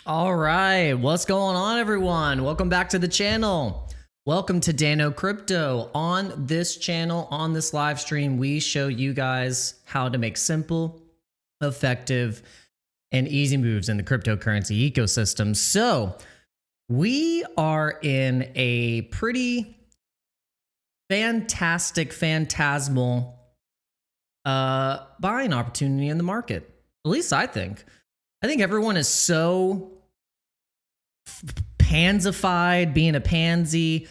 All right, what's going on, everyone? Welcome back to the channel. Welcome to Dano Crypto. On this channel, on this live stream, we show you guys how to make simple, effective, and easy moves in the cryptocurrency ecosystem. So we are in a pretty fantastic, phantasmal buying opportunity in the market. At least I think. I think everyone is so pansified, being a pansy,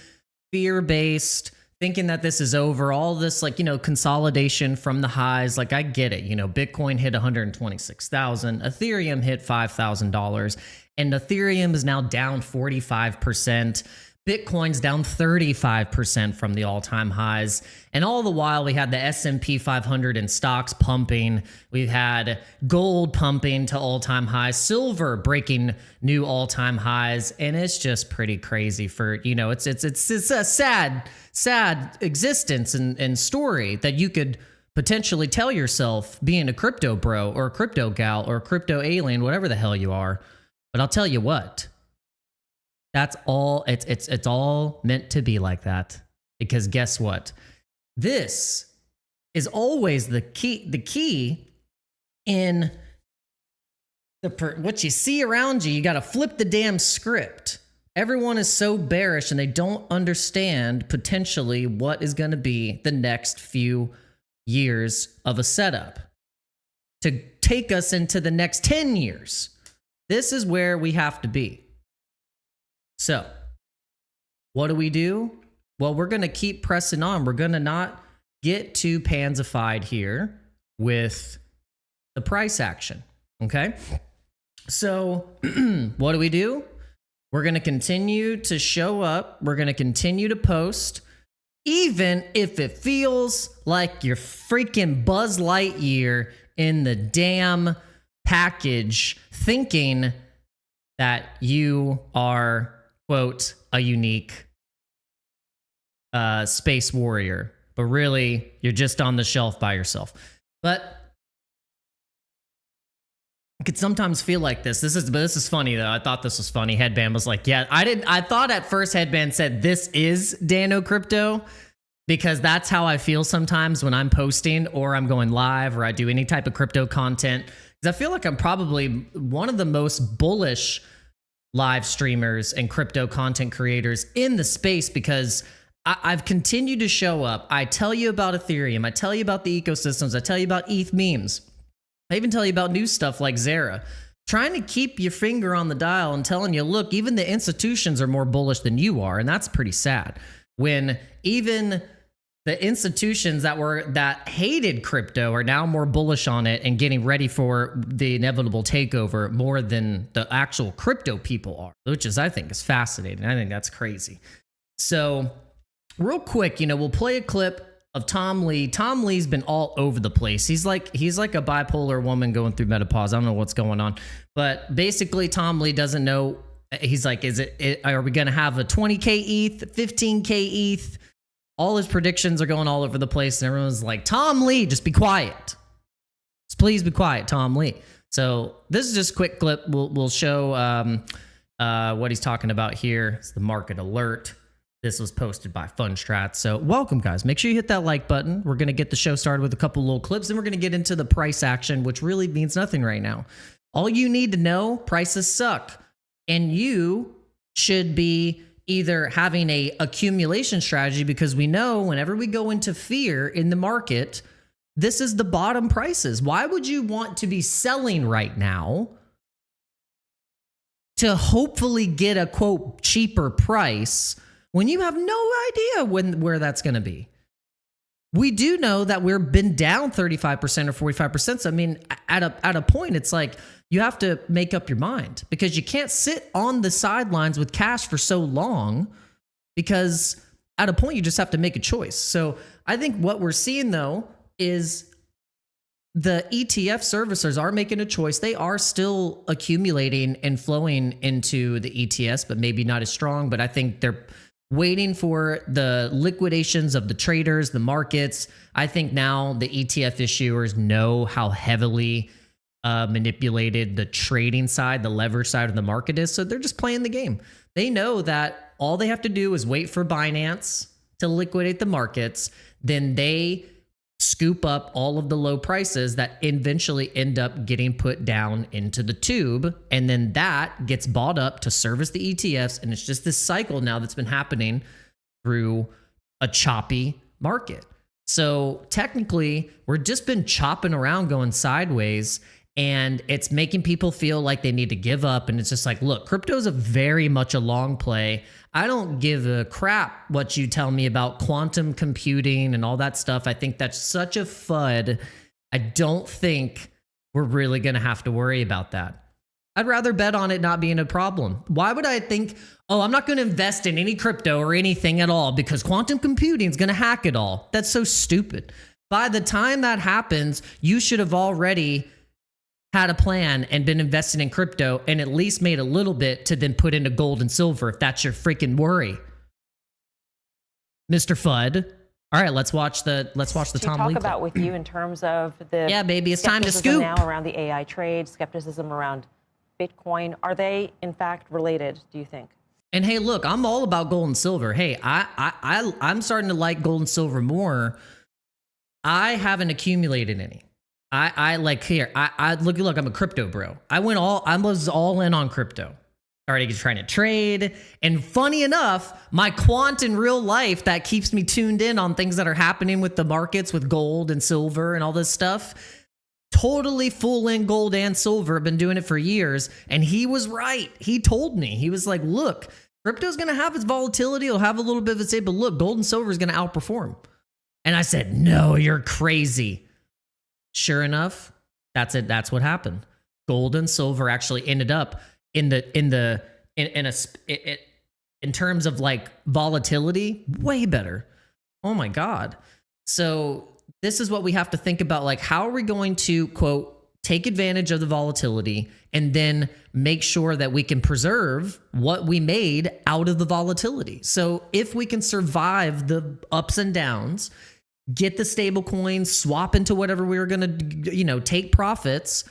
fear-based, thinking that this is over. All this, consolidation from the highs. Like, I get it. Bitcoin hit 126,000. Ethereum hit $5,000. And Ethereum is now down 45%. Bitcoin's down 35% from the all-time highs. And all the while, we had the S&P 500 and stocks pumping. We've had gold pumping to all-time highs, silver breaking new all-time highs. And it's just pretty crazy for, it's a sad existence and story that you could potentially tell yourself being a crypto bro or a crypto gal or a crypto alien, whatever the hell you are. But I'll tell you what. That's all. It's all meant to be like that, because guess what? This is always the key. The key in what you see around you. You got to flip the damn script. Everyone is so bearish and they don't understand potentially what is going to be the next few years of a setup to take us into the next 10 years. This is where we have to be. So, what do? Well, we're going to keep pressing on. We're going to not get too pansified here with the price action, okay? So, what do? We're going to continue to show up. We're going to continue to post, even if it feels like you're freaking Buzz Lightyear in the damn package, thinking that you are, quote, a unique space warrior, but really you're just on the shelf by yourself. But I could sometimes feel like this. This is funny though. I thought this was funny. Headband was like, yeah, I thought at first Headband said this is Dano Crypto, because that's how I feel sometimes when I'm posting or I'm going live or I do any type of crypto content. Because I feel like I'm probably one of the most bullish live streamers and crypto content creators in the space, because I've continued to show up. I tell you about Ethereum. I tell you about the ecosystems. I tell you about ETH memes. I even tell you about new stuff like Zera. Trying to keep your finger on the dial and telling you, look, even the institutions are more bullish than you are. And that's pretty sad. When even the institutions that hated crypto are now more bullish on it and getting ready for the inevitable takeover more than the actual crypto people are, which I think is fascinating. I think that's crazy. So real quick, we'll play a clip of Tom Lee. Tom Lee's been all over the place. He's like a bipolar woman going through menopause. I don't know what's going on, but basically Tom Lee doesn't know. He's like, are we going to have a 20K ETH, 15K ETH? All his predictions are going all over the place, and everyone's like, Tom Lee, just be quiet. Just please be quiet, Tom Lee. So this is just a quick clip. We'll show what he's talking about here. It's the market alert. This was posted by Funstrat. So welcome, guys. Make sure you hit that like button. We're going to get the show started with a couple little clips, and we're going to get into the price action, which really means nothing right now. All you need to know, prices suck. And you should be either having a accumulation strategy, because we know whenever we go into fear in the market, this is the bottom prices. Why would you want to be selling right now to hopefully get a, quote, cheaper price when you have no idea where that's going to be? We do know that we've been down 35% or 45%. So, I mean, at a point, it's like you have to make up your mind, because you can't sit on the sidelines with cash for so long, because at a point, you just have to make a choice. So I think what we're seeing, though, is the ETF servicers are making a choice. They are still accumulating and flowing into the ETS, but maybe not as strong. But I think they're waiting for the liquidations of the traders, the markets. I think now the ETF issuers know how heavily manipulated the trading side, the leverage side of the market is. So they're just playing the game. They know that all they have to do is wait for Binance to liquidate the markets. Then they scoop up all of the low prices that eventually end up getting put down into the tube. And then that gets bought up to service the ETFs. And it's just this cycle now that's been happening through a choppy market. So technically, we're just been chopping around going sideways, and it's making people feel like they need to give up. And it's just like, look, crypto's very much a long play. I don't give a crap what you tell me about quantum computing and all that stuff. I think that's such a FUD. I don't think we're really going to have to worry about that. I'd rather bet on it not being a problem. Why would I think, oh, I'm not going to invest in any crypto or anything at all because quantum computing is going to hack it all? That's so stupid. By the time that happens, you should have already had a plan and been invested in crypto and at least made a little bit to then put into gold and silver if that's your freaking worry. Mr. Fudd. All right, let's watch the Tom talk Lee about clip. with you in terms of the baby, it's time to skepticism scoop now around the AI trade, skepticism around Bitcoin. Are they in fact related, do you think? And hey, look, I'm all about gold and silver. Hey, I'm starting to like gold and silver more. I haven't accumulated any. I like here. I look, I'm a crypto bro. I was all in on crypto. Already trying to trade. And funny enough, my quant in real life that keeps me tuned in on things that are happening with the markets with gold and silver and all this stuff. Totally full in gold and silver. Been doing it for years. And he was right. He told me, he was like, look, crypto's going to have its volatility. It'll have a little bit of its say, but look, gold and silver is going to outperform. And I said, no, you're crazy. Sure enough, that's it. That's what happened. Gold and silver actually ended up in terms of like volatility, way better. Oh my God. So this is what we have to think about. Like, how are we going to, quote, take advantage of the volatility and then make sure that we can preserve what we made out of the volatility? So if we can survive the ups and downs, get the stable coins, swap into whatever we were going to, take profits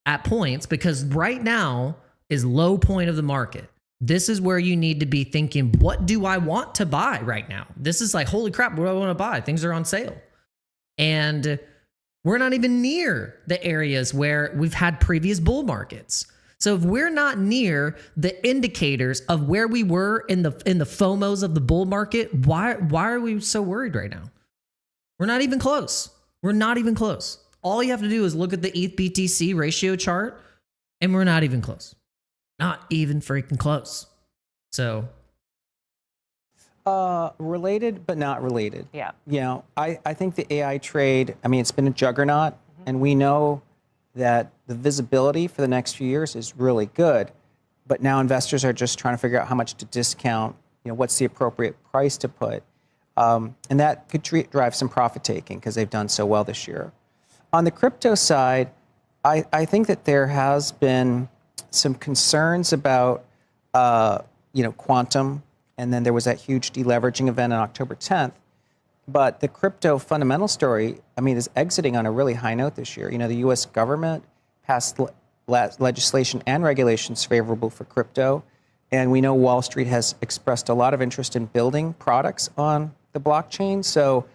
at points, because right now is low point of the market. This is where you need to be thinking, what do I want to buy right now? This is like, holy crap, what do I want to buy? Things are on sale. And we're not even near the areas where we've had previous bull markets. So if we're not near the indicators of where we were in the FOMOs of the bull market, why are we so worried right now? We're not even close. We're not even close. All you have to do is look at the ETH BTC ratio chart, and we're not even close. Not even freaking close. So. Related, but not related. Yeah. I think the AI trade, it's been a juggernaut, and we know that the visibility for the next few years is really good. But now investors are just trying to figure out how much to discount, what's the appropriate price to put. And that could drive some profit taking because they've done so well this year. On the crypto side, I think that there has been some concerns about, quantum, and then there was that huge deleveraging event on October 10th. But the crypto fundamental story, is exiting on a really high note this year. The U.S. government passed legislation and regulations favorable for crypto. And we know Wall Street has expressed a lot of interest in building products on the blockchain. So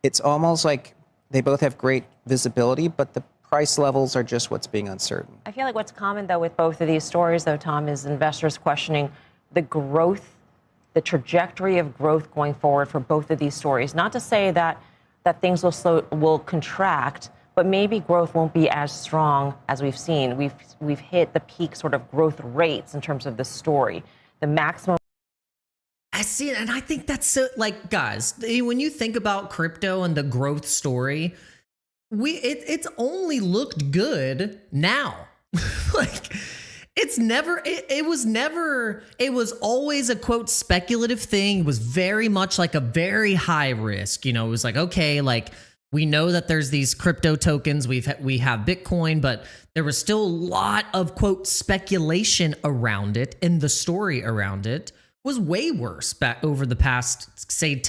it's almost like they both have great visibility, but the price levels are just what's being uncertain. I feel like what's common, though, with both of these stories, though, Tom, is investors questioning the growth, the trajectory of growth going forward for both of these stories. Not to say that things will contract, but maybe growth won't be as strong as we've seen. We've hit the peak sort of growth rates in terms of the story, the maximum. I see it, and I think that's so, like, guys, when you think about crypto and the growth story, it's only looked good now. Like, it was always a, quote, speculative thing. It was very much like a very high risk. It was like, okay, like, we know that there's these crypto tokens. We have Bitcoin, but there was still a lot of, quote, speculation around it, and the story around it was way worse back over the past, say,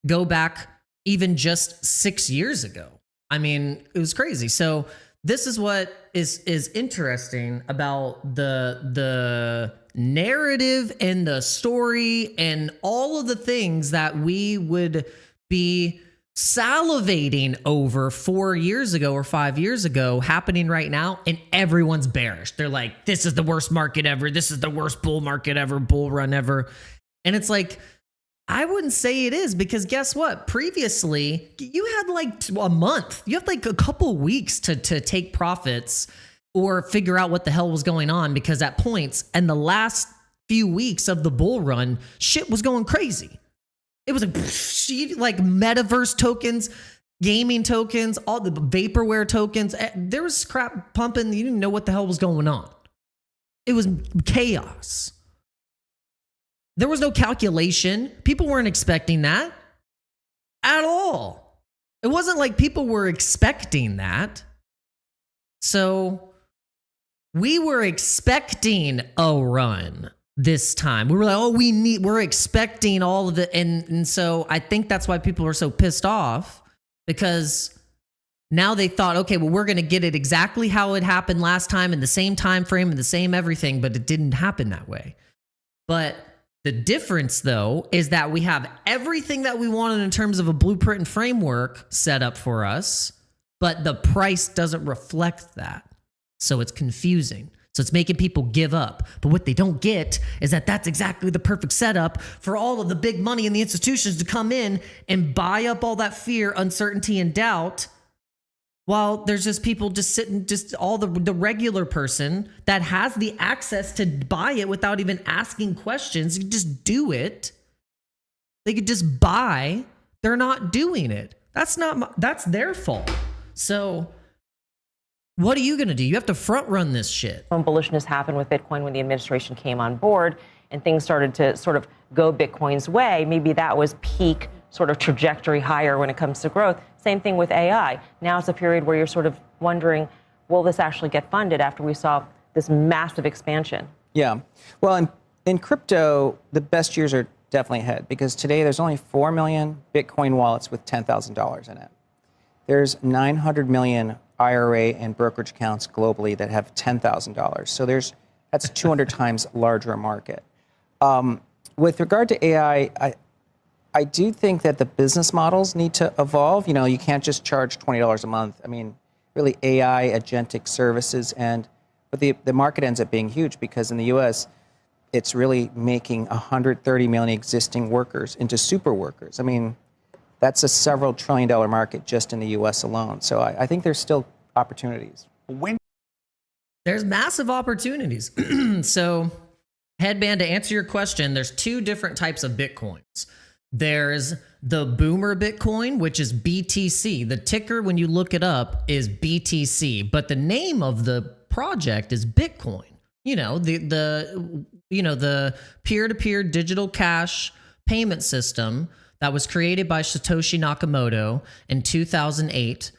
go back even just 6 years ago. It was crazy. So this is what is interesting about the narrative and the story and all of the things that we would be salivating over 4 years ago or 5 years ago happening right now, and everyone's bearish. They're like, this is the worst market ever. This is the worst bull market ever, bull run ever. And it's like, I wouldn't say it is, because guess what? Previously, you had like a month. You had like a couple weeks to take profits or figure out what the hell was going on, because at points and the last few weeks of the bull run, shit was going crazy. It was like metaverse tokens, gaming tokens, all the vaporware tokens. There was crap pumping. You didn't know what the hell was going on. It was chaos. There was no calculation. People weren't expecting that at all. It wasn't like people were expecting that. So we were expecting a run this time. We were like, oh, we're expecting all of it. And so I think that's why people are so pissed off, because now they thought, okay, well, we're going to get it exactly how it happened last time in the same time frame and the same everything, but it didn't happen that way. But the difference, though, is that we have everything that we wanted in terms of a blueprint and framework set up for us, but the price doesn't reflect that. So it's confusing. So it's making people give up. But what they don't get is that that's exactly the perfect setup for all of the big money and the institutions to come in and buy up all that fear, uncertainty, and doubt, while there's just people just sitting, just all the regular person that has the access to buy it without even asking questions. You just do it. They could just buy. They're not doing it. That's their fault. So what are you going to do? You have to front run this shit. When bullishness happened with Bitcoin when the administration came on board and things started to sort of go Bitcoin's way, maybe that was peak sort of trajectory higher when it comes to growth. Same thing with AI. Now it's a period where you're sort of wondering, will this actually get funded after we saw this massive expansion? Yeah. Well, in crypto, the best years are definitely ahead, because today there's only 4 million Bitcoin wallets with $10,000 in it. There's 900 million IRA and brokerage accounts globally that have $10,000. So that's 200 times larger market. With regard to AI, I do think that the business models need to evolve. You know, you can't just charge $20 a month. I mean, really AI, agentic services, but the market ends up being huge, because in the US, it's really making 130 million existing workers into super workers. I mean, that's a several $1 trillion market just in the US alone. So I think there's still opportunities. There's massive opportunities. So, Headband, to answer your question, there's two different types of Bitcoins. There's the boomer Bitcoin, which is BTC. The ticker, when you look it up, is BTC, but the name of the project is Bitcoin. You know, the peer-to-peer digital cash payment system that was created by Satoshi Nakamoto in 2008,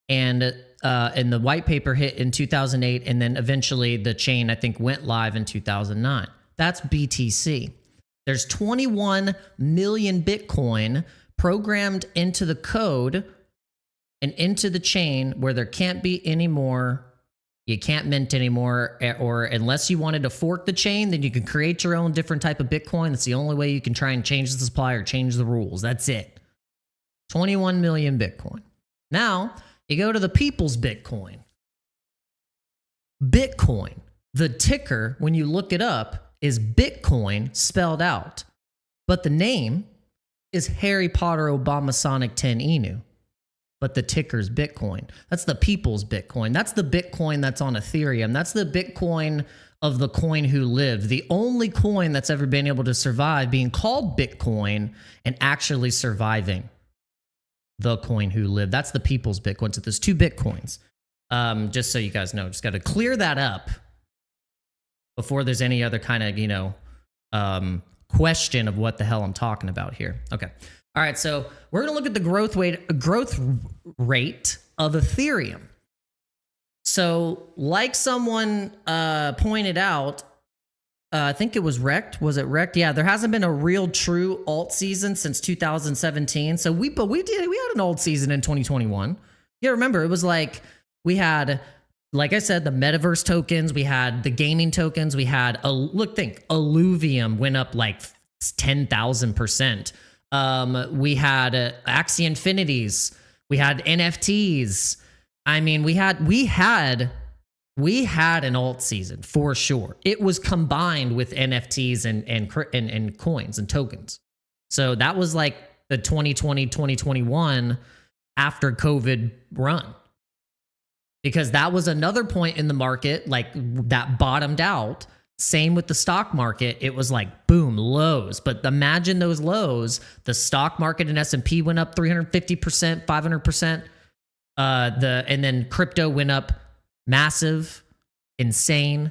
and the white paper hit in 2008, and then eventually the chain, I think, went live in 2009. That's BTC. There's 21 million Bitcoin programmed into the code and into the chain, where there can't be any more. You can't mint anymore, or unless you wanted to fork the chain, then you can create your own different type of Bitcoin. That's the only way you can try and change the supply or change the rules. That's it. 21 million Bitcoin. Now, you go to the people's Bitcoin. Bitcoin, the ticker, when you look it up, is Bitcoin spelled out, but the name is Harry Potter Obama Sonic 10 Inu, but the ticker's Bitcoin. That's the people's Bitcoin. That's the Bitcoin that's on Ethereum. That's the Bitcoin of the coin who lived. The only coin that's ever been able to survive being called Bitcoin and actually surviving. The coin who lived. That's the people's Bitcoin. So there's two Bitcoins. Just so you guys know, just got to clear that up before there's any other kind of, question of what the hell I'm talking about here. Okay. All right. So we're going to look at the growth rate of Ethereum. So like someone pointed out, I think it was Wrecked. Was it Wrecked? Yeah, there hasn't been a real true alt season since 2017. So we had an alt season in 2021. Yeah, remember, it was like we had like I said, the metaverse tokens, we had the gaming tokens, we had Illuvium went up like 10,000%. We had Axie Infinities, we had NFTs. I mean, we had an alt season for sure. It was combined with NFTs and coins and tokens. So that was like the 2020, 2021 after COVID run. Because that was another point in the market, like that bottomed out. Same with the stock market. It was like, boom, lows. But imagine those lows. The stock market and S&P went up 350%, 500%. And then crypto went up massive, insane,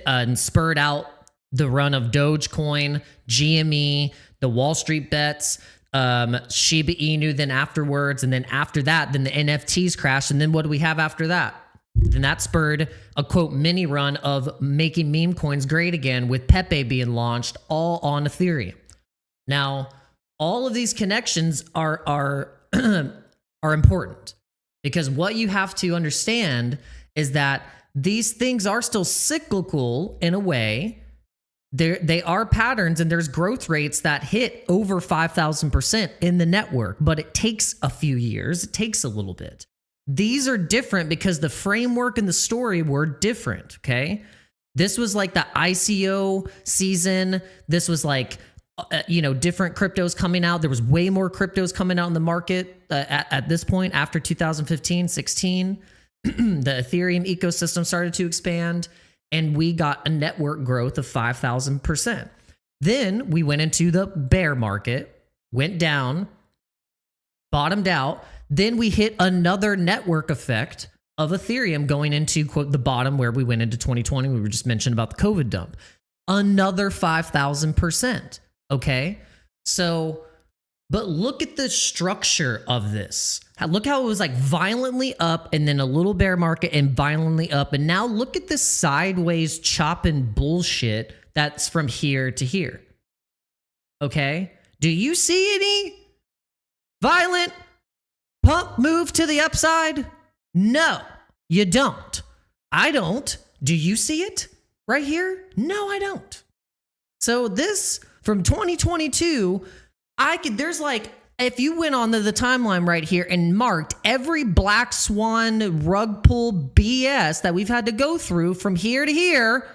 and spurred out the run of Dogecoin, GME, the Wall Street bets, Shiba Inu, then afterwards, and then after that, then the NFTs crashed, and then what do we have after that? Then that spurred a quote mini run of making meme coins great again, with Pepe being launched, all on Ethereum. Now, all of these connections are are important, because what you have to understand is that these things are still cyclical in a way. They are patterns, and there's growth rates that hit over 5,000% in the network, but it takes a few years. It takes a little bit. These are different because the framework and the story were different, okay? This was like the ICO season. This was like, different cryptos coming out. There was way more cryptos coming out in the market at this point after 2015, 16. The Ethereum ecosystem started to expand, and we got a network growth of 5,000%. Then we went into the bear market, went down, bottomed out. Then we hit another network effect of Ethereum going into, quote, the bottom where we went into 2020. We were just mentioned about the COVID dump. Another 5,000%. Okay? So, but look at the structure of this. Look how it was like violently up and then a little bear market and violently up. And now look at this sideways chopping bullshit that's from here to here. Okay? Do you see any violent pump move to the upside? No, you don't. I don't. Do you see it right here? No, I don't. So this from 2022, there's like, if you went on the timeline right here and marked every black swan rug pull BS that we've had to go through from here to here,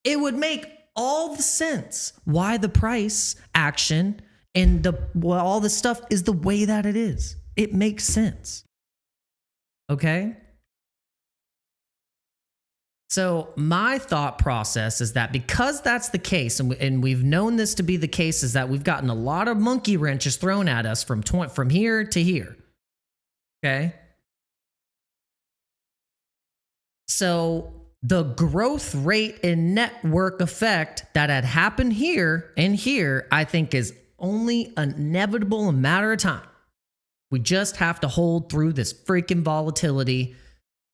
it would make all the sense why the price action and all this stuff is the way that it is. It makes sense. Okay? So my thought process is that because that's the case, and we've known this to be the case, is that we've gotten a lot of monkey wrenches thrown at us from here to here. Okay? So the growth rate and network effect that had happened here and here, I think is only inevitable, a matter of time. We just have to hold through this freaking volatility.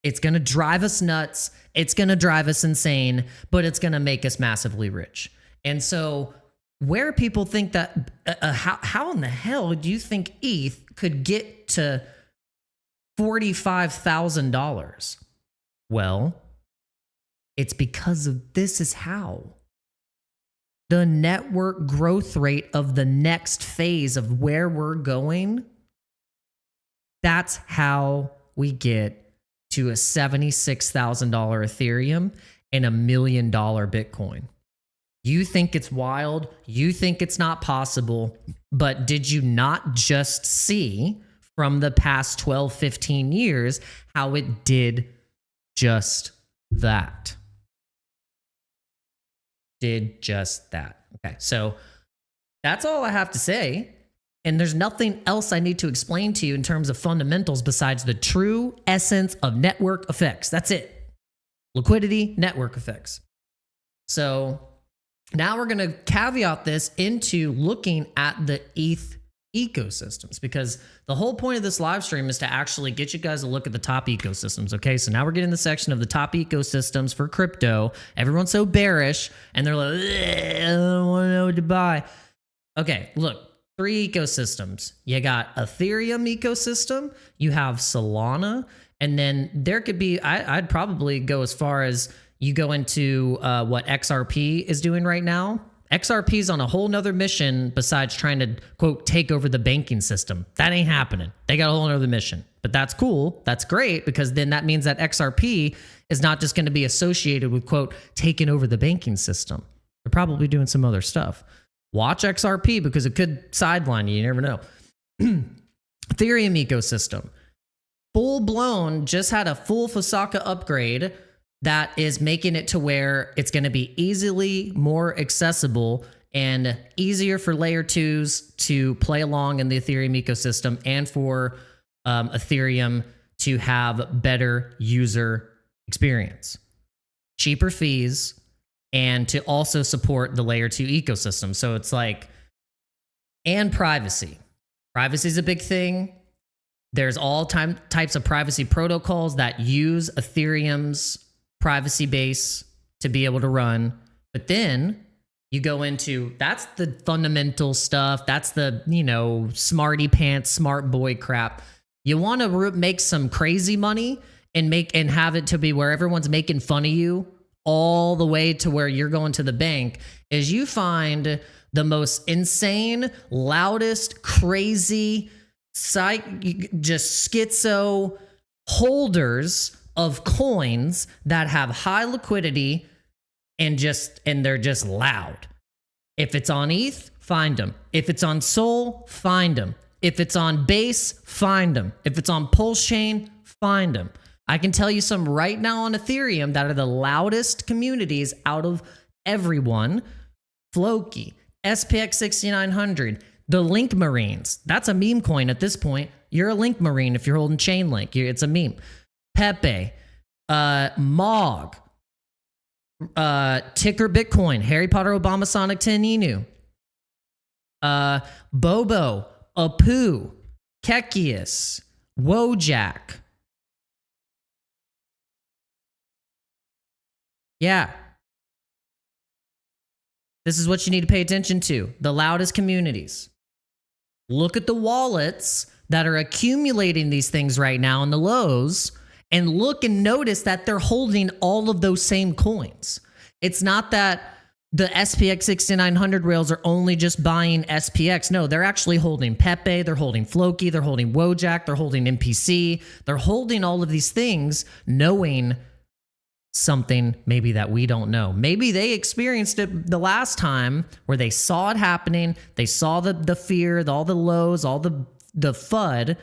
It's going to drive us nuts. It's going to drive us insane, but it's going to make us massively rich. And so where people think that, how in the hell do you think ETH could get to $45,000? Well, it's because of this is how. The network growth rate of the next phase of where we're going, that's how we get to a $76,000 Ethereum and $1 million Bitcoin. You think it's wild, you think it's not possible, but did you not just see from the past 12, 15 years how it did just that? Did just that. Okay, so that's all I have to say. And there's nothing else I need to explain to you in terms of fundamentals besides the true essence of network effects. That's it. Liquidity, network effects. So now we're going to caveat this into looking at the ETH ecosystems, because the whole point of this live stream is to actually get you guys a look at the top ecosystems. Okay, so now we're getting the section of the top ecosystems for crypto. Everyone's so bearish and they're like, I don't want to know what to buy. Okay, look. 3 ecosystems. You got Ethereum ecosystem, you have Solana, And then there could be, I'd probably go as far as you go into what XRP is doing right now. XRP is on a whole nother mission besides trying to, quote, take over the banking system. That ain't happening. They got a whole nother mission. But that's cool. That's great, because then that means that XRP is not just going to be associated with, quote, taking over the banking system. They're probably doing some other stuff. Watch XRP because it could sideline you. You never know. Ethereum ecosystem. Full blown, just had a full Fusaka upgrade that is making it to where it's going to be easily more accessible and easier for layer 2s to play along in the Ethereum ecosystem, and for Ethereum to have better user experience, cheaper fees, and to also support the layer 2 ecosystem. So it's like, and privacy. Privacy is a big thing. There's all types of privacy protocols that use Ethereum's privacy base to be able to run. But then you go into, that's the fundamental stuff. That's the, smarty pants, smart boy crap. You want to make some crazy money and have it to be where everyone's making fun of you all the way to where you're going to the bank, is you find the most insane, loudest, crazy, just schizo holders of coins that have high liquidity and they're just loud. If it's on ETH, find them. If it's on Sol, find them. If it's on Base, find them. If it's on Pulse Chain, find them. I can tell you some right now on Ethereum that are the loudest communities out of everyone. Floki, SPX 6900, the Link Marines. That's a meme coin at this point. You're a Link Marine if you're holding Chainlink. It's a meme. Pepe, Mog, Ticker Bitcoin, Harry Potter, Obama, Sonic 10, Inu, Bobo, Apu, Kekius, Wojak. Yeah. This is what you need to pay attention to. The loudest communities. Look at the wallets that are accumulating these things right now in the lows, and look and notice that they're holding all of those same coins. It's not that the SPX 6900 rails are only just buying SPX. No, they're actually holding Pepe, they're holding Floki, they're holding Wojak, they're holding MPC. They're holding all of these things knowing something maybe that we don't know. Maybe they experienced it the last time where they saw it happening. They saw the fear, all the lows, all the FUD,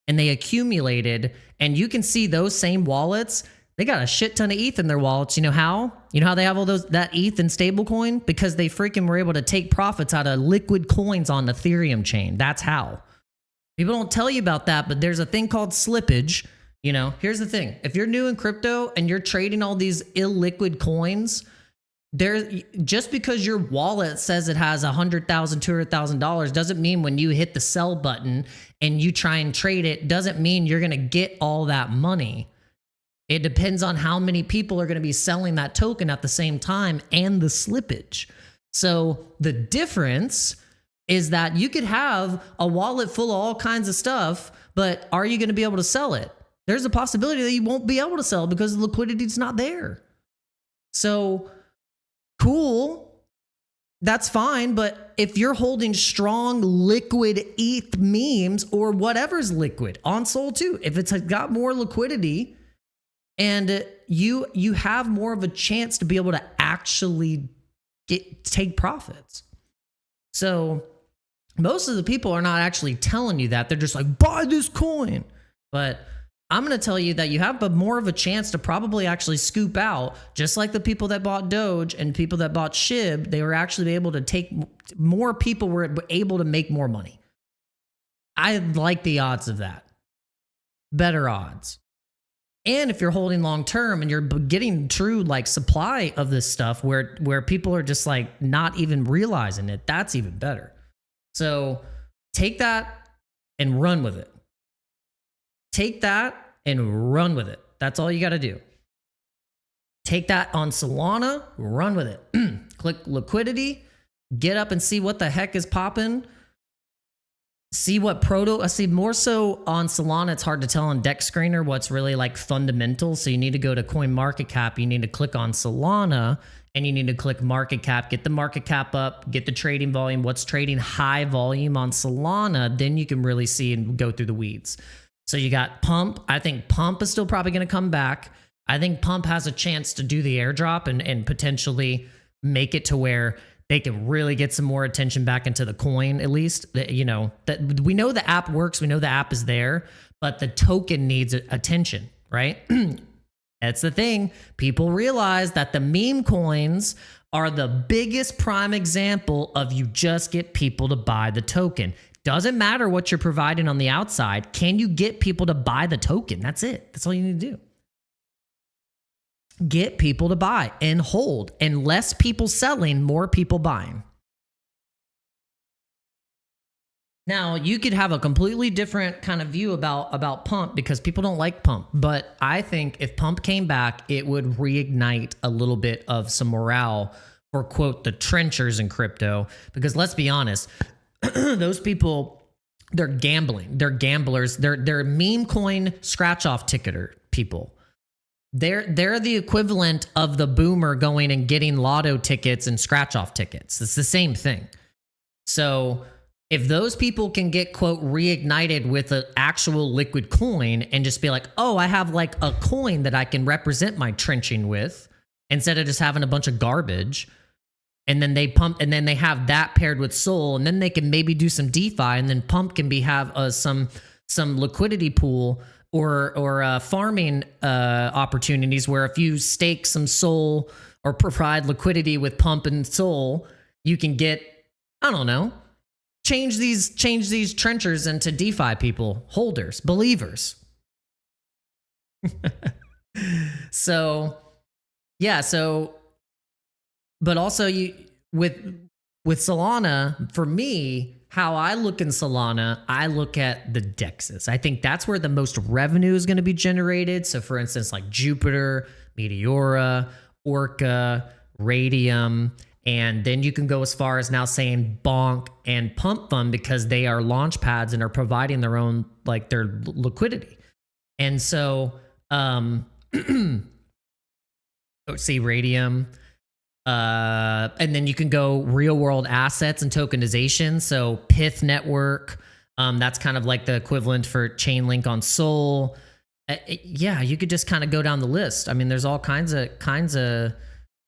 and they accumulated. And you can see those same wallets, they got a shit ton of ETH in their wallets. You know how? You know how they have all that ETH in stablecoin? Because they freaking were able to take profits out of liquid coins on the Ethereum chain. That's how. People don't tell you about that, but there's a thing called slippage. Here's the thing. If you're new in crypto and you're trading all these illiquid coins, just because your wallet says it has $100,000, $200,000 doesn't mean when you hit the sell button and you try and trade it, doesn't mean you're going to get all that money. It depends on how many people are going to be selling that token at the same time and the slippage. So the difference is that you could have a wallet full of all kinds of stuff, but are you going to be able to sell it? There's a possibility that you won't be able to sell because the liquidity is not there. So cool, that's fine. But if you're holding strong liquid ETH memes or whatever's liquid on Sol too, if it's got more liquidity and you have more of a chance to be able to actually take profits. So most of the people are not actually telling you that. They're just like, buy this coin. But I'm going to tell you that you have more of a chance to probably actually scoop out, just like the people that bought Doge and people that bought SHIB. They were actually able to take more people were able to make more money. I like the odds of that. Better odds. And if you're holding long term and you're getting true supply of this stuff where people are just not even realizing it, that's even better. So take that and run with it. Take that and run with it. That's all you got to do. Take that on Solana, run with it. Click liquidity, get up and see what the heck is popping. see what I see more so on Solana. It's hard to tell on Deck Screener what's really like fundamental. So you need to go to CoinMarketCap. You need to click on Solana and you need to click market cap, get the market cap up, get the trading volume, what's trading high volume on Solana. Then you can really see and go through the weeds. So you got Pump. I think Pump is still probably going to come back. I think Pump has a chance to do the airdrop and potentially make it to where they can really get some more attention back into the coin, at least. You know, that we know the app works. We know the app is there, but the token needs attention, right? That's the thing. People realize that the meme coins are the biggest prime example of you just get people to buy the token. Doesn't matter what you're providing on the outside. Can you get people to buy the token? That's it. That's all you need to do. Get people to buy and hold, and less people selling, more people buying. Now, you could have a completely different kind of view about Pump because people don't like Pump. But I think if Pump came back, it would reignite a little bit of some morale for, quote, the trenchers in crypto. Because let's be honest, those people, they're gambling. They're gamblers. They're meme coin scratch-off ticketer people. They're the equivalent of the boomer going and getting lotto tickets and scratch-off tickets. It's the same thing. So if those people can get, quote, reignited with an actual liquid coin and just be like, oh, I have like a coin that I can represent my trenching with instead of just having a bunch of garbage, and then they pump, and then they have that paired with Sol, and then they can maybe do some DeFi, and then Pump can have some liquidity pool or farming opportunities where if you stake some Sol or provide liquidity with Pump and Sol, you can get, I don't know, change these trenchers into DeFi people, holders, believers. So, yeah. So, but also you with Solana, for me, how I look in Solana, I look at the dexes. I think that's where the most revenue is going to be generated. So, for instance, like Jupiter, Meteora, Orca, Radium. And then you can go as far as now saying Bonk and Pump Fund because they are launch pads and are providing their own, like their liquidity. And so, see Radium. And then you can go real world assets and tokenization. So Pith Network, that's kind of like the equivalent for Chainlink on Sol. Yeah, you could just kind of go down the list. I mean, there's all kinds of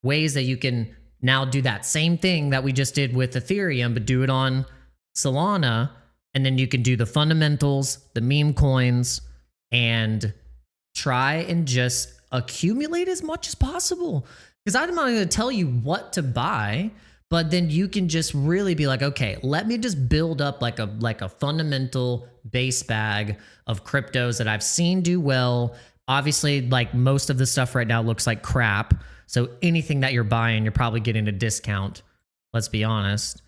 ways that you can now do that same thing that we just did with Ethereum, but do it on Solana. And then you can do the fundamentals, the meme coins, and try and just accumulate as much as possible. Because I'm not going to tell you what to buy, but then you can just really be like, okay, let me just build up like a fundamental base bag of cryptos that I've seen do well. Obviously, like most of the stuff right now looks like crap. So anything that you're buying, you're probably getting a discount. Let's be honest.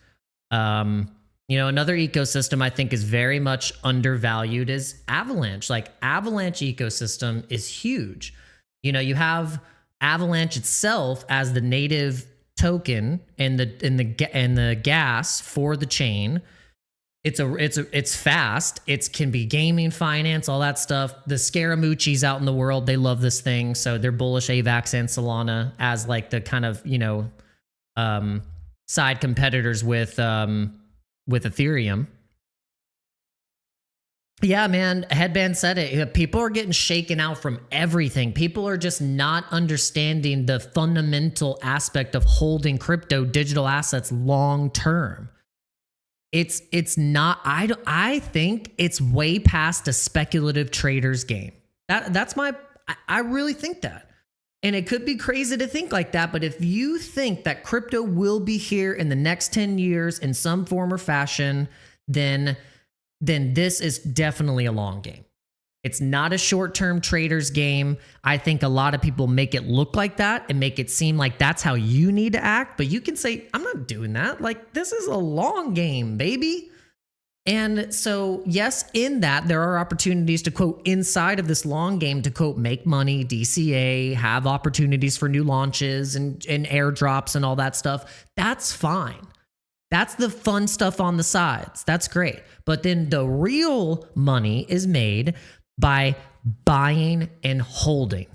You know, another ecosystem I think is very much undervalued is Avalanche. Like Avalanche ecosystem is huge. You know, you have Avalanche itself as the native token and the gas for the chain. It's fast. It can be gaming, finance, all that stuff. The Scaramucci's out in the world, they love this thing, so they're bullish AVAX and Solana as like the kind of, you know, side competitors with Ethereum. Yeah, man, Headband said it. People are getting shaken out from everything. People are just not understanding the fundamental aspect of holding crypto digital assets long term. It's not, I think it's way past a speculative trader's game. I really think that. And it could be crazy to think like that, but if you think that crypto will be here in the next 10 years in some form or fashion, then this is definitely a long game. It's not a short-term trader's game. I think a lot of people make it look like that and make it seem like that's how you need to act. But you can say, I'm not doing that. Like, this is a long game, baby. And so, yes, in that, there are opportunities to, quote, inside of this long game to, quote, make money, DCA, have opportunities for new launches and airdrops and all that stuff. That's fine. That's the fun stuff on the sides. That's great. But then the real money is made by buying and holding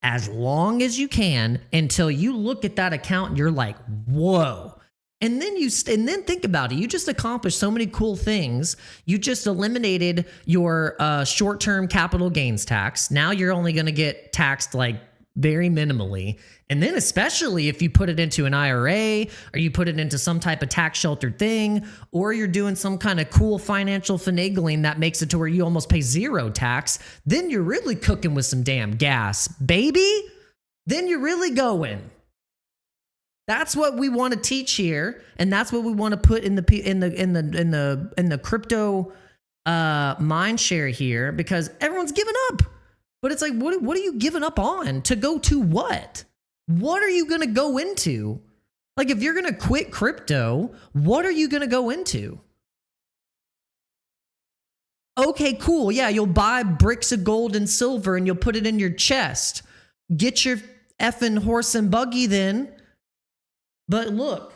as long as you can until you look at that account and you're like, whoa. And then think about it. You just accomplished so many cool things. You just eliminated your short-term capital gains tax. Now you're only going to get taxed like very minimally. And then especially if you put it into an IRA or you put it into some type of tax sheltered thing, or you're doing some kind of cool financial finagling that makes it to where you almost pay zero tax, then you're really cooking with some damn gas, baby. Then you're really going. That's what we want to teach here, and that's what we want to put in the crypto mind share here, because everyone's giving up. But it's like, what are you giving up on? To go to what? What are you going to go into? Like, if you're going to quit crypto, what are you going to go into? Okay, cool. Yeah, you'll buy bricks of gold and silver and you'll put it in your chest. Get your effing horse and buggy then. But look,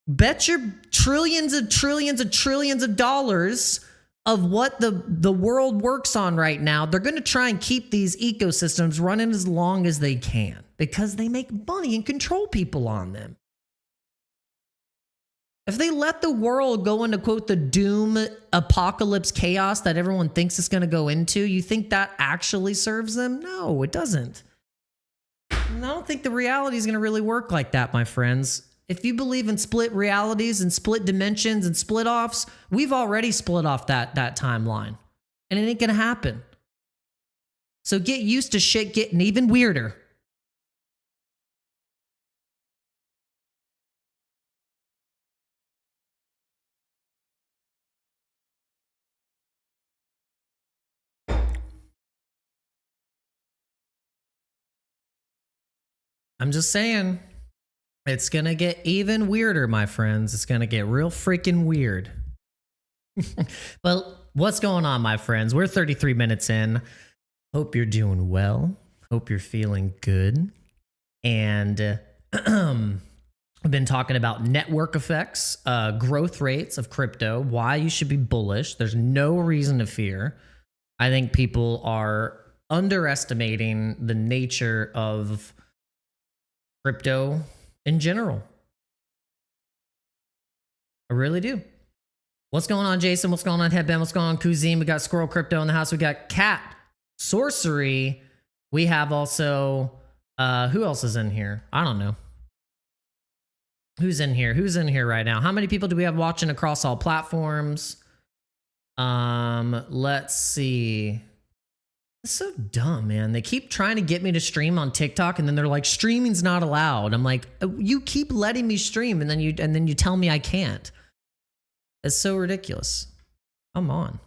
bet your trillions of dollars of what the world works on right now, they're going to try and keep these ecosystems running as long as they can because they make money and control people on them. If they let the world go into, quote, the doom apocalypse chaos that everyone thinks it's going to go into, you think that actually serves them? No, it doesn't. And I don't think the reality is going to really work like that, my friends. If you believe in split realities and split dimensions and split offs, we've already split off that timeline. And it ain't going to happen. So get used to shit getting even weirder. I'm just saying, it's going to get even weirder, my friends. It's going to get real freaking weird. Well, what's going on, my friends? We're 33 minutes in. Hope you're doing well. Hope you're feeling good. And I've been talking about network effects, growth rates of crypto, why you should be bullish. There's no reason to fear. I think people are underestimating the nature of crypto in general. I really do. What's going on, Jason? What's going on, Headband? What's going on, Kuzim? We got Squirrel Crypto in the house. We got Cat Sorcery. We have also, who else is in here? I don't know. Who's in here? Who's in here right now? How many people do we have watching across all platforms? Let's see. It's so dumb, man. They keep trying to get me to stream on TikTok, and then they're like, streaming's not allowed. I'm like, you keep letting me stream, and then you tell me I can't. It's so ridiculous. Come on.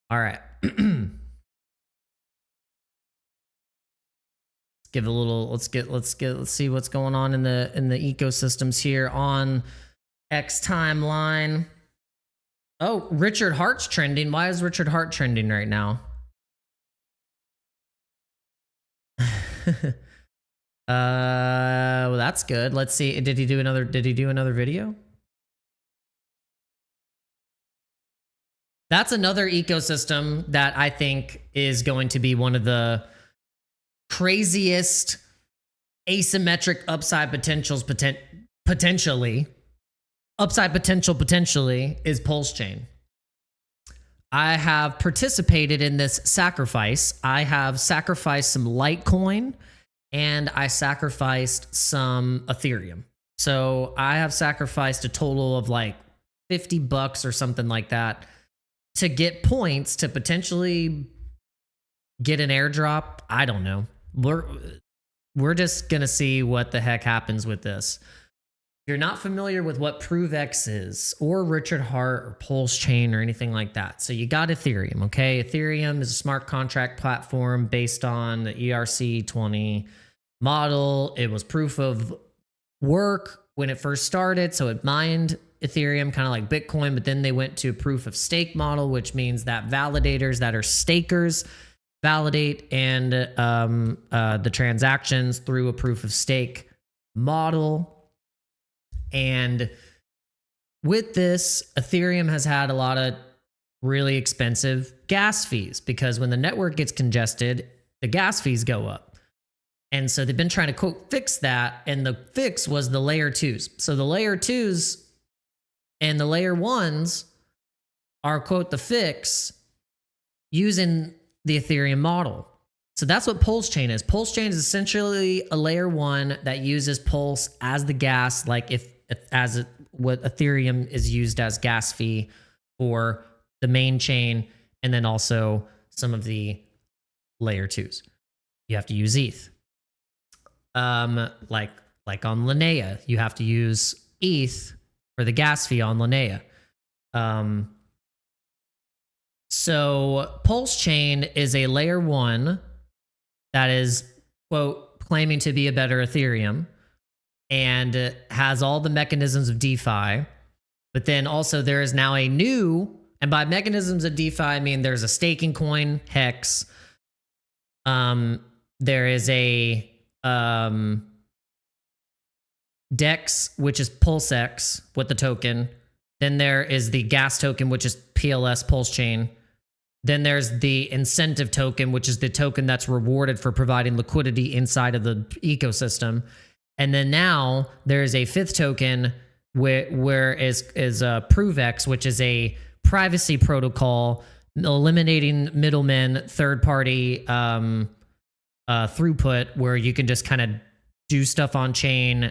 All right. Let's give a little. Let's see what's going on in the ecosystems here on X timeline. Oh, Richard Hart's trending. Why is Richard Hart trending right now? Well, that's good. Let's see. Did he do another video? That's another ecosystem that I think is going to be one of the craziest asymmetric upside potentials potentially. Upside potentially is Pulse Chain. I have participated in this sacrifice. I have sacrificed some Litecoin and I sacrificed some Ethereum. So I have sacrificed a total of like $50 or something like that to get points to potentially get an airdrop. I don't know. We're just going to see what the heck happens with this. If you're not familiar with what ProveX is, or Richard Hart, or Pulse Chain, or anything like that, so you got Ethereum, okay? Ethereum is a smart contract platform based on the ERC20 model. It was proof of work when it first started, so it mined Ethereum, kind of like Bitcoin, but then they went to a proof of stake model, which means that validators that are stakers validate and the transactions through a proof of stake model. And with this, Ethereum has had a lot of really expensive gas fees because when the network gets congested, the gas fees go up. And so they've been trying to, quote, fix that. And the fix was the layer 2s. So the layer 2s and the layer 1s are, quote, the fix using the Ethereum model. So that's what Pulse Chain is. Pulse Chain is essentially a layer 1 that uses Pulse as the gas, like what Ethereum is used as gas fee for the main chain, and then also some of the layer 2s. You have to use ETH. Like on Linnea, you have to use ETH for the gas fee on Linnea. So Pulse Chain is a layer 1 that is, quote, claiming to be a better Ethereum and has all the mechanisms of DeFi. But then also there is now a new, and by mechanisms of DeFi, I mean there's a staking coin, Hex. There is a DEX, which is PulseX with the token. Then there is the gas token, which is PLS Pulse Chain. Then there's the incentive token, which is the token that's rewarded for providing liquidity inside of the ecosystem. And then now there's a fifth token where is ProveX, which is a privacy protocol eliminating middlemen, third-party throughput, where you can just kind of do stuff on chain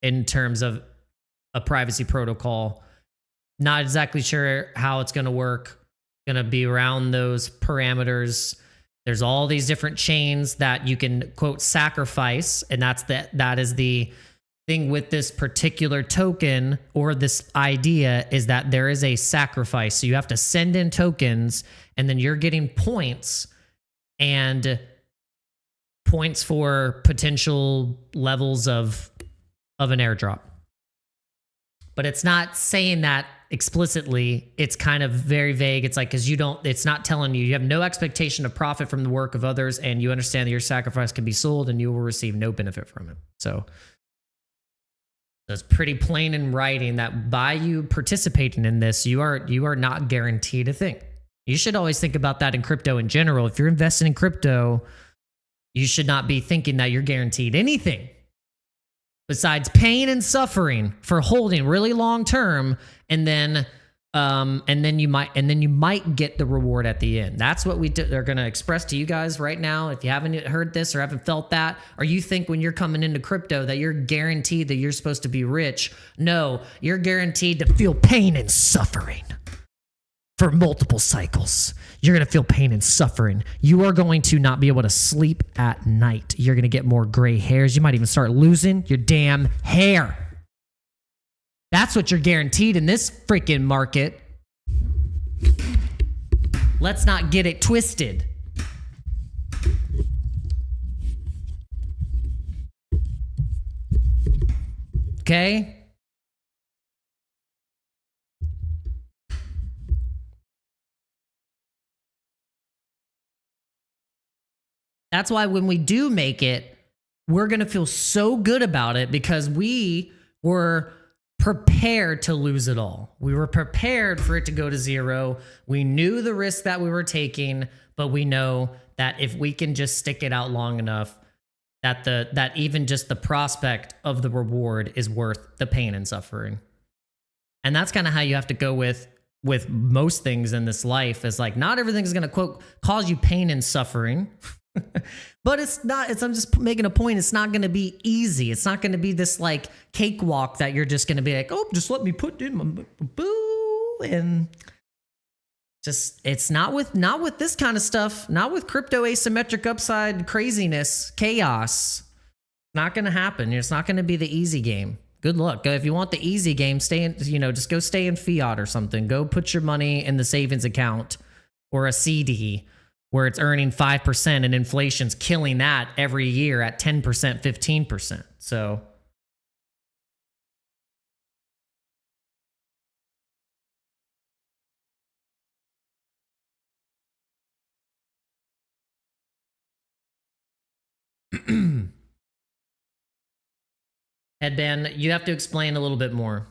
in terms of a privacy protocol. Not exactly sure how it's going to work. Going to be around those parameters. There's all these different chains that you can, quote, sacrifice, and that is the thing with this particular token or this idea, is that there is a sacrifice. So you have to send in tokens, and then you're getting points and points for potential levels of an airdrop. But it's not saying that explicitly. It's kind of very vague. It's like, because it's not telling you have no expectation of profit from the work of others, and you understand that your sacrifice can be sold and you will receive no benefit from it. So it's pretty plain in writing that by you participating in this, you are not guaranteed a thing. You should always think about that in crypto in general. If you're investing in crypto, you should not be thinking that you're guaranteed anything besides pain and suffering for holding really long term, and then you might get the reward at the end. That's what they're going to express to you guys right now. If you haven't heard this or haven't felt that, or you think when you're coming into crypto that you're guaranteed that you're supposed to be rich, no, you're guaranteed to feel pain and suffering for multiple cycles. You're going to feel pain and suffering. You are going to not be able to sleep at night. You're going to get more gray hairs. You might even start losing your damn hair. That's what you're guaranteed in this freaking market. Let's not get it twisted. Okay? That's why when we do make it, we're going to feel so good about it because we were prepared to lose it all. We were prepared for it to go to zero. We knew the risk that we were taking, but we know that if we can just stick it out long enough, that even just the prospect of the reward is worth the pain and suffering. And that's kind of how you have to go with most things in this life, is like, not everything's going to, quote, cause you pain and suffering. But I'm just making a point. It's not going to be easy. It's not going to be this like cakewalk that you're just going to be like, oh, just let me put in my boo. And just, it's not with this kind of stuff, not with crypto asymmetric upside craziness, chaos. Not going to happen. It's not going to be the easy game. Good luck. If you want the easy game, just go stay in fiat or something. Go put your money in the savings account or a CD, where it's earning 5% and inflation's killing that every year at 10%, 15%. So Headband, you have to explain a little bit more.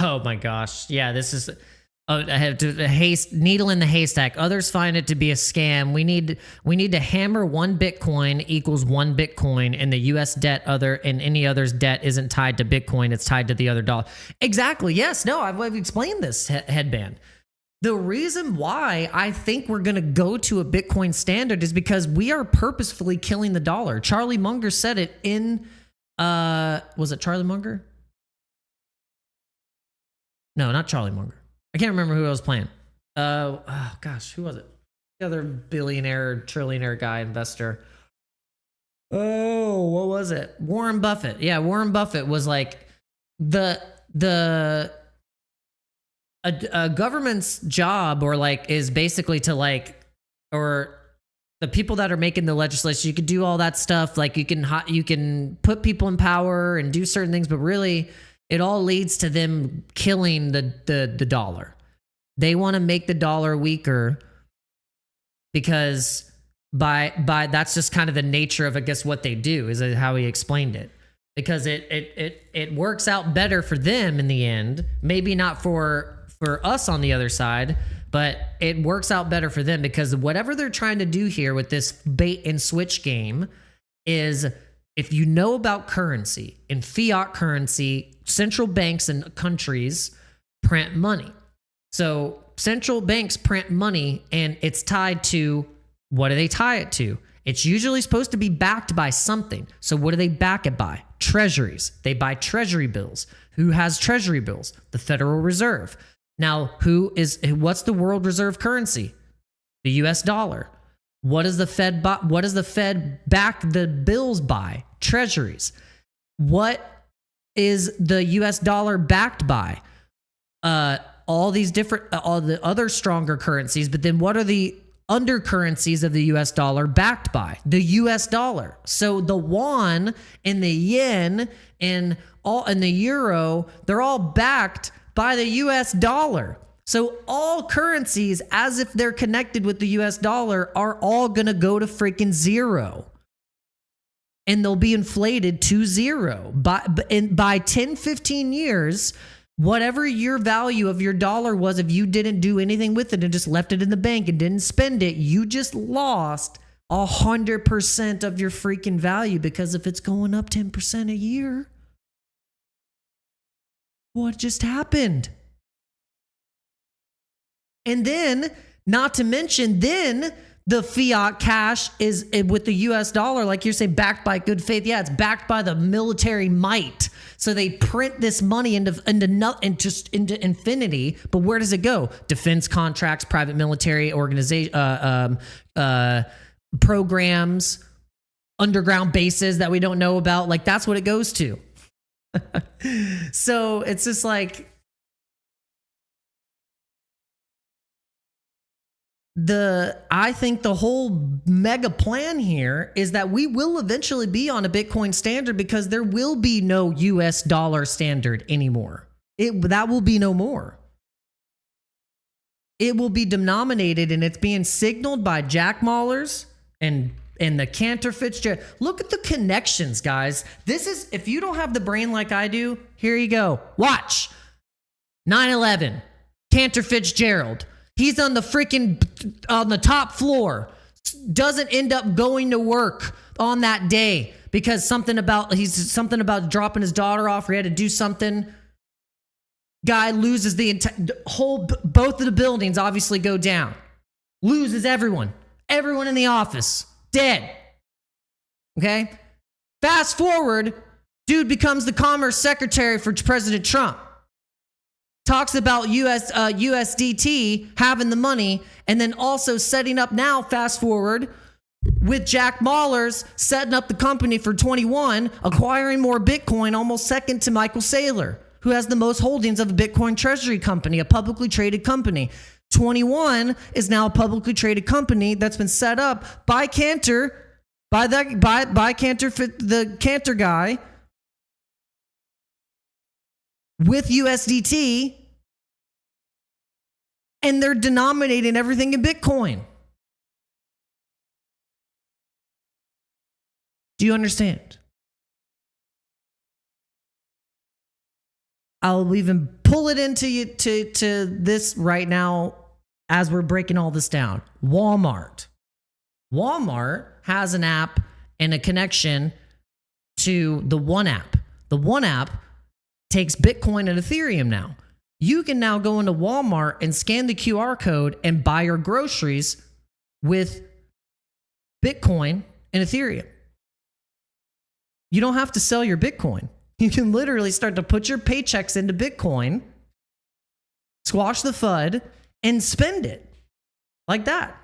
Oh my gosh. Yeah, this is I have to needle in the haystack. Others find it to be a scam. We need to hammer 1 Bitcoin equals 1 Bitcoin, and the US debt and any other's debt isn't tied to Bitcoin, it's tied to the other dollar. Exactly. Yes. No, I've explained this, Headband. The reason why I think we're going to go to a Bitcoin standard is because we are purposefully killing the dollar. Charlie Munger said it in was it Charlie Munger? No, not Charlie Munger. I can't remember who I was playing. Oh gosh, who was it? The other billionaire, trillionaire guy, investor. Oh, what was it? Warren Buffett. Yeah, Warren Buffett was like a government's job, or like, is basically to like, or the people that are making the legislation. You can do all that stuff. Like you can put people in power and do certain things, but really, it all leads to them killing the dollar. They want to make the dollar weaker because by that's just kind of the nature of, I guess, what they do, is how he explained it. Because it works out better for them in the end. Maybe not for us on the other side, but it works out better for them, because whatever they're trying to do here with this bait and switch game is, if you know about currency and fiat currency, central banks and countries print money. So central banks print money, and it's tied to, what do they tie it to? It's usually supposed to be backed by something. So what do they back it by? Treasuries. They buy treasury bills. Who has treasury bills? The Federal Reserve. Now, what's the world reserve currency? The US dollar. What does the Fed back the bills by? Treasuries. What is the US dollar backed by? All the other stronger currencies, but then what are the under currencies of the US dollar backed by? The US dollar. So the won and the yen and the euro, they're all backed by the US dollar. So all currencies, as if they're connected with the US dollar, are all going to go to freaking zero. And they'll be inflated to zero. By 10, 15 years, whatever your value of your dollar was, if you didn't do anything with it and just left it in the bank and didn't spend it, you just lost 100% of your freaking value. Because if it's going up 10% a year, what just happened? And then, not to mention, then the fiat cash is with the US dollar, like you're saying, backed by good faith. Yeah, it's backed by the military might. So they print this money into infinity. But where does it go? Defense contracts, private military organization, programs, underground bases that we don't know about. Like, that's what it goes to. So it's just like, I think the whole mega plan here is that we will eventually be on a Bitcoin standard, because there will be no US dollar standard anymore. That will be no more. It will be denominated, and it's being signaled by Jack Mallers and the Cantor Fitzgerald. Look at the connections, guys. This is, if you don't have the brain like I do, here you go. Watch. 9/11. Cantor Fitzgerald. He's on the top floor. Doesn't end up going to work on that day because something about dropping his daughter off, or he had to do something. Guy loses both of the buildings obviously go down. Loses everyone. Everyone in the office. Dead. Okay? Fast forward, dude becomes the Commerce Secretary for President Trump. Talks about USDT having the money, and then also setting up, now fast forward, with Jack Mallers setting up the company for 21, acquiring more Bitcoin, almost second to Michael Saylor, who has the most holdings of a Bitcoin treasury company, a publicly traded company. 21 is now a publicly traded company that's been set up by Cantor by the Cantor guy with USDT, and they're denominating everything in Bitcoin. Do you understand? I'll even pull it into you to this right now as we're breaking all this down. Walmart has an app and a connection to the One app. The One app takes Bitcoin and Ethereum now. You can now go into Walmart and scan the QR code and buy your groceries with Bitcoin and Ethereum. You don't have to sell your Bitcoin. You can literally start to put your paychecks into Bitcoin, squash the FUD, and spend it like that.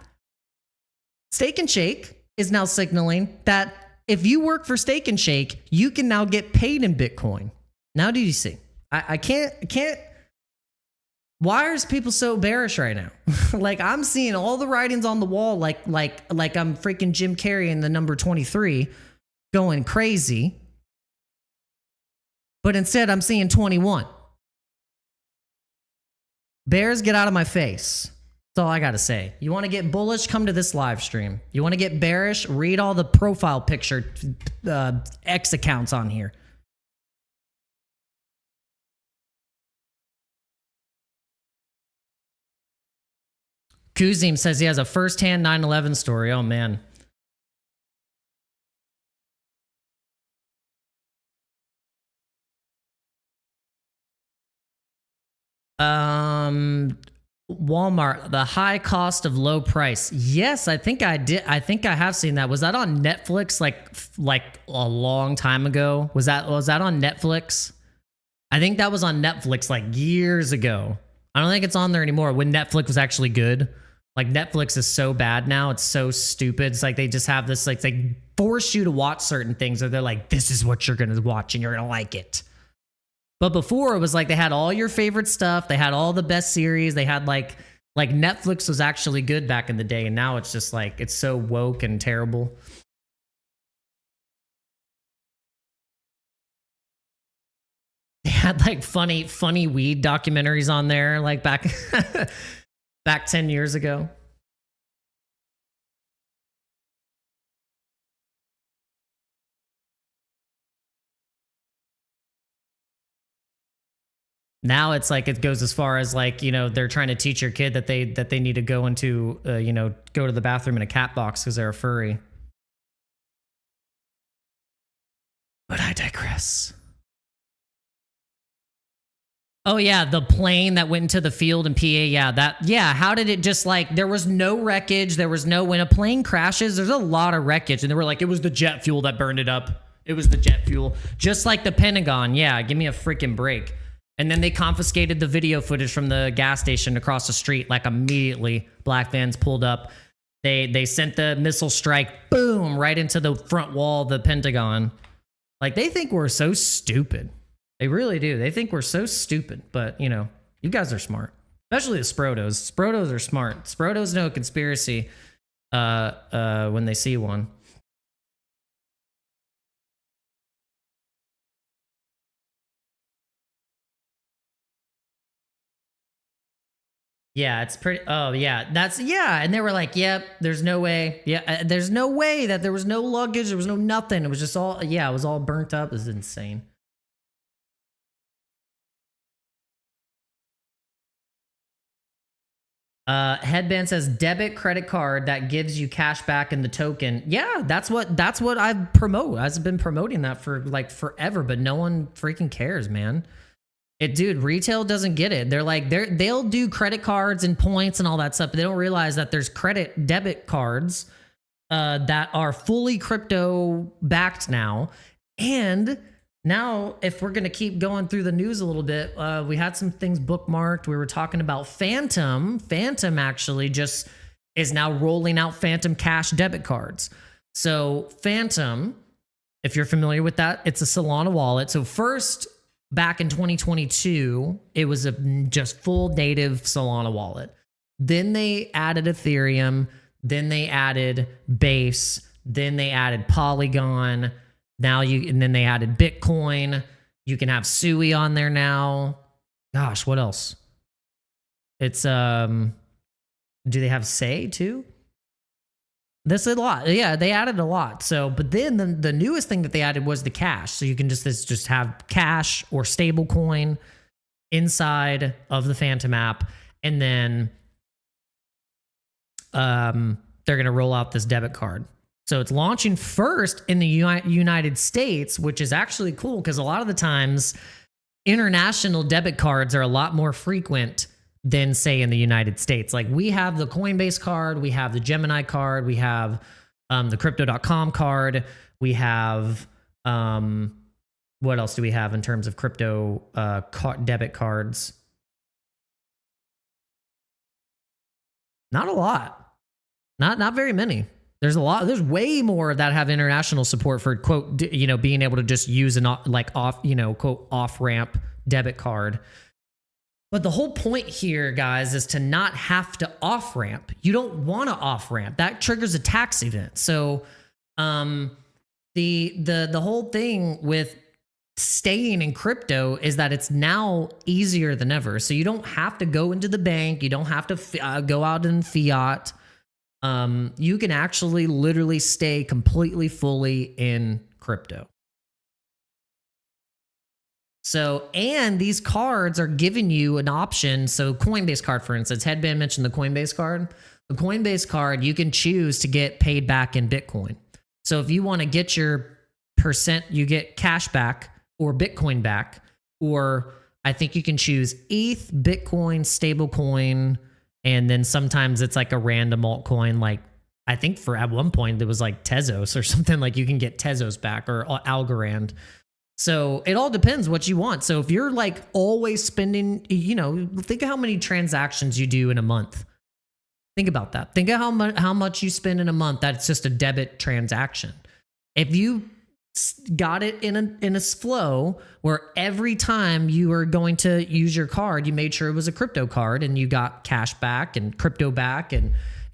Steak and Shake is now signaling that if you work for Steak and Shake, you can now get paid in Bitcoin. Now do you see? I can't. Why are people so bearish right now? Like, I'm seeing all the writings on the wall like I'm freaking Jim Carrey in the number 23 going crazy. But instead, I'm seeing 21. Bears, get out of my face. That's all I got to say. You want to get bullish? Come to this live stream. You want to get bearish? Read all the profile picture X accounts on here. Kuzim says he has a first-hand 9/11 story. Oh, man. Walmart, the high cost of low price. Yes, I think I did. I think I have seen that. Was that on Netflix like a long time ago? Was that on Netflix? I think that was on Netflix like years ago. I don't think it's on there anymore. When Netflix was actually good. Like, Netflix is so bad now. It's so stupid. It's like they just have this, like, they force you to watch certain things, or they're like, this is what you're going to watch and you're going to like it. But before, it was like they had all your favorite stuff. They had all the best series. They had like Netflix was actually good back in the day. And now it's just like, it's so woke and terrible. They had like funny weed documentaries on there, like back 10 years ago. Now it's like it goes as far as like, you know, they're trying to teach your kid that they need to go into, go to the bathroom in a cat box because they're a furry. But I digress. Oh yeah, the plane that went into the field in PA. How did it just like, there was no wreckage. There was no, when a plane crashes, there's a lot of wreckage. And they were like, it was the jet fuel that burned it up. It was the jet fuel. Just like the Pentagon. Yeah, give me a freaking break. And then they confiscated the video footage from the gas station across the street, like immediately. Black vans pulled up. They sent the missile strike, boom, right into the front wall of the Pentagon. Like, they think we're so stupid. They really do. They think we're so stupid. But, you know, you guys are smart. Especially the Sprotos. Sprotos are smart. Sprotos know a conspiracy when they see one. Yeah, it's pretty. Oh, yeah. And they were like, yep, there's no way. Yeah, there's no way that there was no luggage. There was no nothing. It was just all, it was all burnt up. This is insane. Headband says debit credit card that gives you cash back in the token. Yeah, that's what I promote. I've been promoting that for like forever, but no one freaking cares, man. Dude, retail doesn't get it. They're like, they'll do credit cards and points and all that stuff, but they don't realize that there's debit cards that are fully crypto backed now. And now, if we're going to keep going through the news a little bit, we had some things bookmarked. We were talking about Phantom. Phantom actually just is now rolling out Phantom Cash debit cards. So Phantom, if you're familiar with that, it's a Solana wallet. So first, back in 2022, it was a just full native Solana wallet. Then they added Ethereum. Then they added Base. Then they added Polygon. And then they added Bitcoin. You can have Sui on there now. Gosh, what else? It's do they have Say too? That's a lot. Yeah, they added a lot. So, but then the newest thing that they added was the cash. So you can just have cash or stable coin inside of the Phantom app, and then they're going to roll out this debit card. So it's launching first in the United States, which is actually cool because a lot of the times international debit cards are a lot more frequent than, say, in the United States. Like we have the Coinbase card, we have the Gemini card, we have the crypto.com card, we have what else do we have in terms of crypto debit cards? Not a lot. Not very many. There's a lot. There's way more that have international support for, quote, being able to just use an quote, off ramp debit card. But the whole point here, guys, is to not have to off ramp. You don't want to off ramp. That triggers a tax event. So the whole thing with staying in crypto is that it's now easier than ever. So you don't have to go into the bank. You don't have to go out in fiat. You can actually literally stay completely, fully in crypto. So, and these cards are giving you an option. So Coinbase card, for instance, Headband mentioned the Coinbase card. The Coinbase card, you can choose to get paid back in Bitcoin. So if you want to get your percent, you get cash back or Bitcoin back, or I think you can choose ETH, Bitcoin, stablecoin, and then sometimes it's like a random altcoin. Like I think at one point it was like Tezos or something, like you can get Tezos back or Algorand. So it all depends what you want. So if you're like always spending, think of how many transactions you do in a month. Think about that. Think of how much you spend in a month. That's just a debit transaction. If you got it in a flow where every time you were going to use your card, you made sure it was a crypto card and you got cash back and crypto back and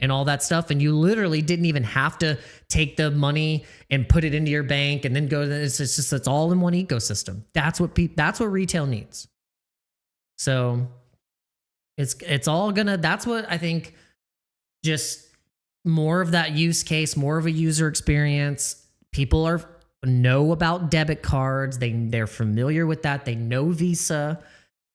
all that stuff, and you literally didn't even have to take the money and put it into your bank and then go to this. It's all in one ecosystem. That's what retail needs. So it's all gonna. That's what I think. Just more of that use case, more of a user experience. People know about debit cards. They're familiar with that. They know Visa.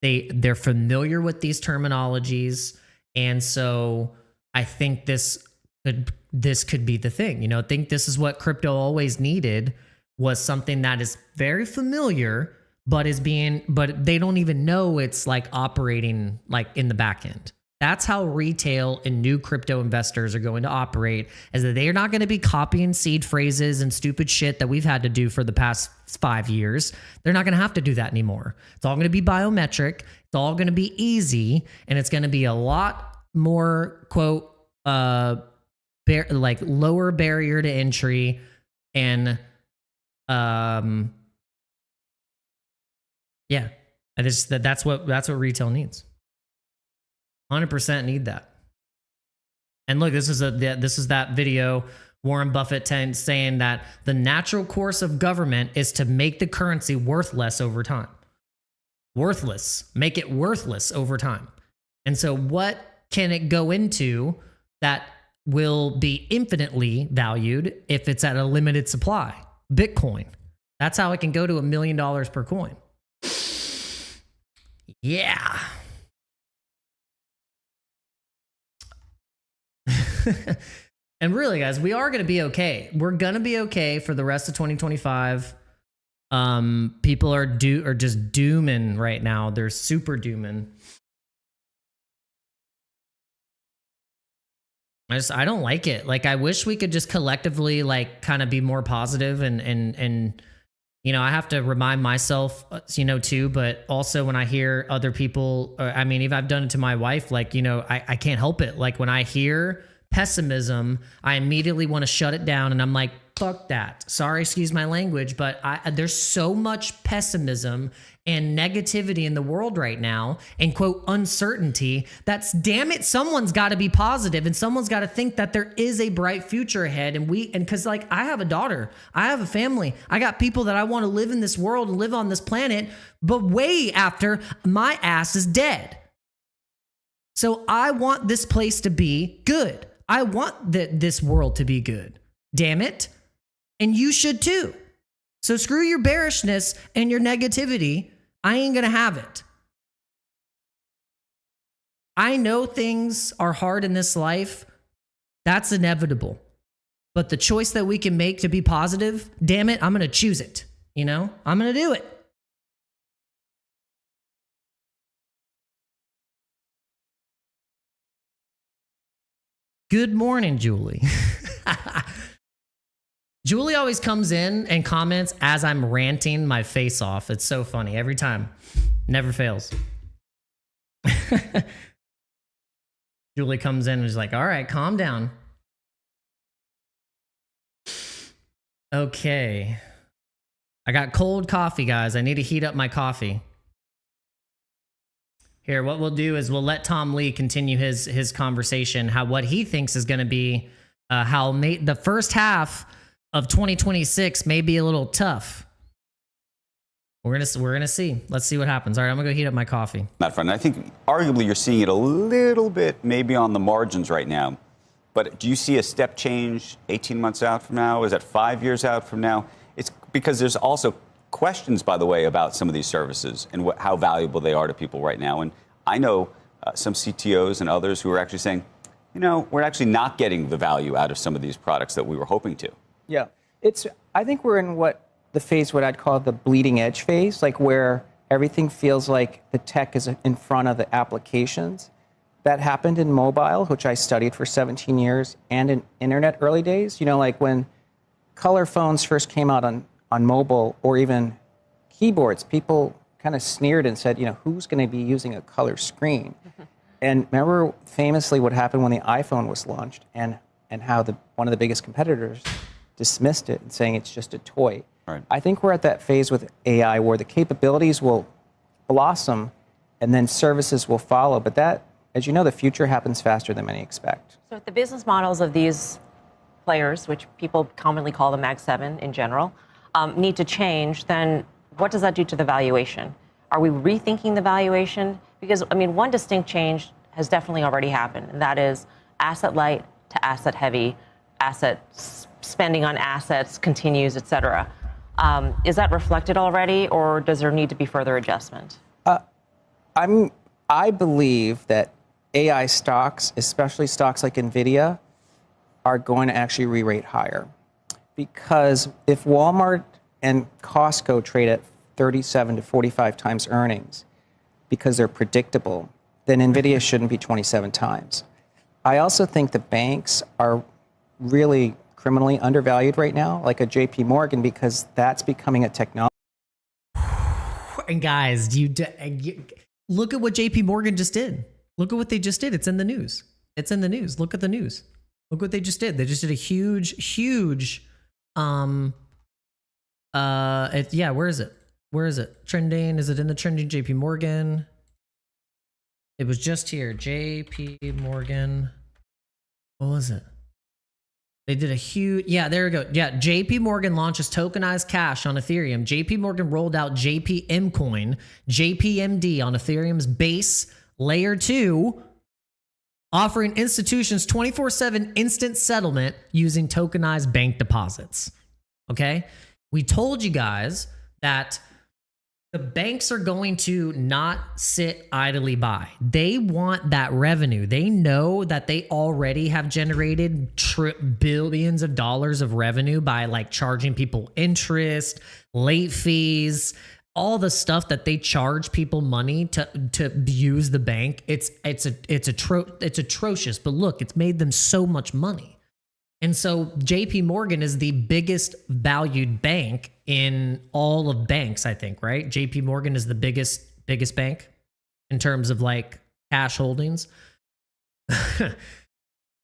They're familiar with these terminologies, and so I think this could be the thing. I think this is what crypto always needed, was something that is very familiar, but they don't even know it's like operating like in the back end. That's how retail and new crypto investors are going to operate, is that they are not going to be copying seed phrases and stupid shit that we've had to do for the past 5 years. They're not going to have to do that anymore. It's all going to be biometric. It's all going to be easy, and it's going to be a lot more, quote, like lower barrier to entry, and yeah, that's what retail needs. 100% need that. And look, this is that video, Warren Buffett saying that the natural course of government is to make the currency worthless over time. Make it worthless over time. And so what can it go into that will be infinitely valued if it's at a limited supply? Bitcoin. That's how it can go to $1 million per coin. Yeah. And really, guys, we are going to be okay. We're going to be okay for the rest of 2025. People are just dooming right now. They're super dooming. I don't like it. Like, I wish we could just collectively like kind of be more positive and I have to remind myself, too, but also when I hear other people, even I've done it to my wife, like, I can't help it. Like when I hear pessimism, I immediately want to shut it down. And I'm like, fuck that. Sorry, excuse my language, but there's so much pessimism and negativity in the world right now, and quote uncertainty, that's, damn it, someone's got to be positive and someone's got to think that there is a bright future ahead. And because like I have a daughter, I have a family, I got people that I want to live in this world and live on this planet, but way after my ass is dead. So I want this place to be good. I want this world to be good. Damn it. And you should too. So screw your bearishness and your negativity. I ain't going to have it. I know things are hard in this life. That's inevitable. But the choice that we can make to be positive, damn it, I'm going to choose it. You know, I'm going to do it. Good morning, Julie. Julie always comes in and comments as I'm ranting my face off. It's so funny every time. Never fails. Julie comes in and is like, all right, calm down. Okay. I got cold coffee, guys. I need to heat up my coffee. Here, what we'll do is we'll let Tom Lee continue his conversation, what he thinks is going to be how the first half of 2026 may be a little tough. We're gonna see. Let's see what happens. All right, I'm gonna go heat up my coffee. Not fun. I think arguably you're seeing it a little bit maybe on the margins right now. But do you see a step change 18 months out from now? Is that 5 years out from now? It's because there's also questions, by the way, about some of these services and how valuable they are to people right now. And I know some CTOs and others who are actually saying, you know, we're actually not getting the value out of some of these products that we were hoping to. Yeah, I think we're in what I'd call the bleeding edge phase, like where everything feels like the tech is in front of the applications. That happened in mobile, which I studied for 17 years, and in internet early days. You know, like when color phones first came out on mobile, or even keyboards, people kind of sneered and said, you know, who's going to be using a color screen? And remember famously what happened when the iPhone was launched, and how one of the biggest competitors dismissed it and saying it's just a toy. Right. I think we're at that phase with AI where the capabilities will blossom and then services will follow. But that, as you know, the future happens faster than many expect. So if the business models of these players, which people commonly call the Mag 7 in general, need to change, then what does that do to the valuation? Are we rethinking the valuation? Because, I mean, one distinct change has definitely already happened, and that is asset light to asset heavy, spending on assets continues, et cetera. Is that reflected already, or does there need to be further adjustment? I believe that AI stocks, especially stocks like NVIDIA, are going to actually re-rate higher. Because if Walmart and Costco trade at 37 to 45 times earnings because they're predictable, then NVIDIA shouldn't be 27 times. I also think the banks are really criminally undervalued right now, like a JP Morgan, because that's becoming a technology. And guys, look at what JP Morgan just did. Look at what they just did. It's in the news. It's in the news. Look at the news. Look what they just did. They just did a huge where is it? Where is it? Trending. Is it in the trending? JP Morgan. It was just here. JP Morgan. What was it? They did a huge, there we go. Yeah, JP Morgan launches tokenized cash on Ethereum. JP Morgan rolled out JPM coin, JPMD on Ethereum's base layer 2, offering institutions 24/7 instant settlement using tokenized bank deposits. Okay? We told you guys that the banks are going to not sit idly by. They want that revenue. They know that they already have generated billions of dollars of revenue by like charging people interest, late fees, all the stuff that they charge people money to use the bank. It's atrocious, but look, it's made them so much money. And so JP Morgan is the biggest valued bank in all of banks, I think, right? JP Morgan is the biggest bank in terms of like cash holdings.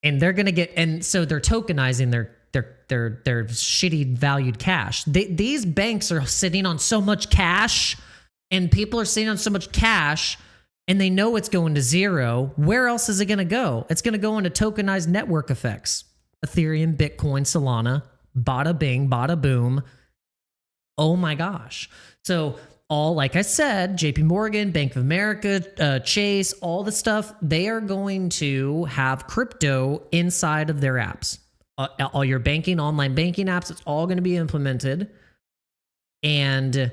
And they're going to get, and so they're tokenizing their shitty valued cash. These banks are sitting on so much cash, and people are sitting on so much cash, and they know it's going to zero. Where else is it going to go? It's going to go into tokenized network effects. Ethereum, Bitcoin, Solana, bada bing, bada boom. Oh my gosh. So all, like I said, JP Morgan, Bank of America, Chase, all the stuff, they are going to have crypto inside of their apps. All your banking, online banking apps, it's all going to be implemented. And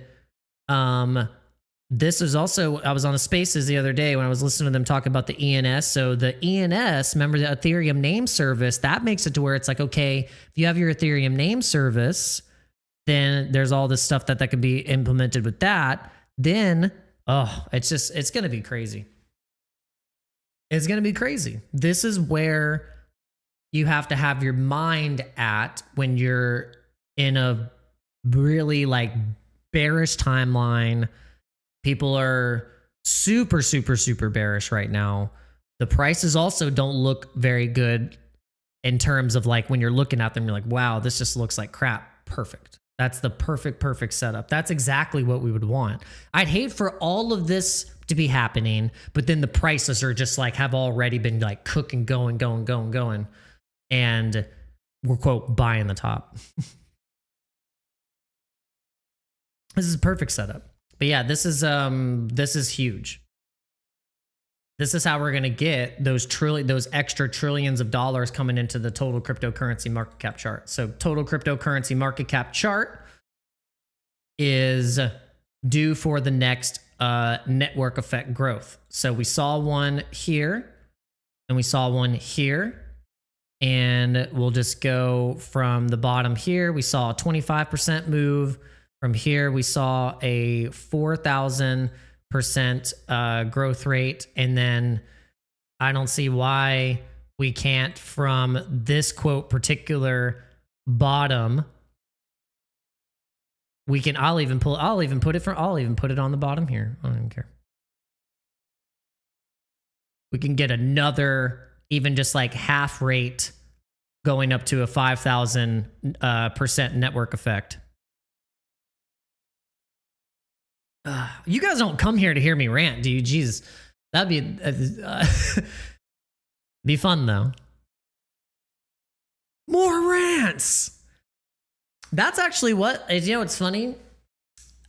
this is also, I was on the Spaces the other day when I was listening to them talk about the ENS. So the ENS, remember the Ethereum name service, that makes it to where it's like, okay, if you have your Ethereum name service, then there's all this stuff that could be implemented with that. Then, it's going to be crazy. It's going to be crazy. This is where you have to have your mind at when you're in a really like bearish timeline. People are super, super, super bearish right now. The prices also don't look very good in terms of like when you're looking at them, you're like, wow, this just looks like crap. Perfect. That's the perfect setup. That's exactly what we would want. I'd hate for all of this to be happening, but then the prices are just like have already been like cooking, going. And we're, quote, buying the top. This is a perfect setup. But yeah, this is huge. This is how we're gonna get those extra trillions of dollars coming into the total cryptocurrency market cap chart. So total cryptocurrency market cap chart is due for the next network effect growth. So we saw one here, and we saw one here. And we'll just go from the bottom here. We saw a 25% move. From here, we saw a 4,000% growth rate. And then I don't see why we can't, from this quote particular bottom, we can, I'll even put it on the bottom here. I don't even care. We can get another, even just like half rate going up to a 5,000% network effect. You guys don't come here to hear me rant, do you? Jesus, that'd be be fun though. More rants. That's actually what, you know, it's funny.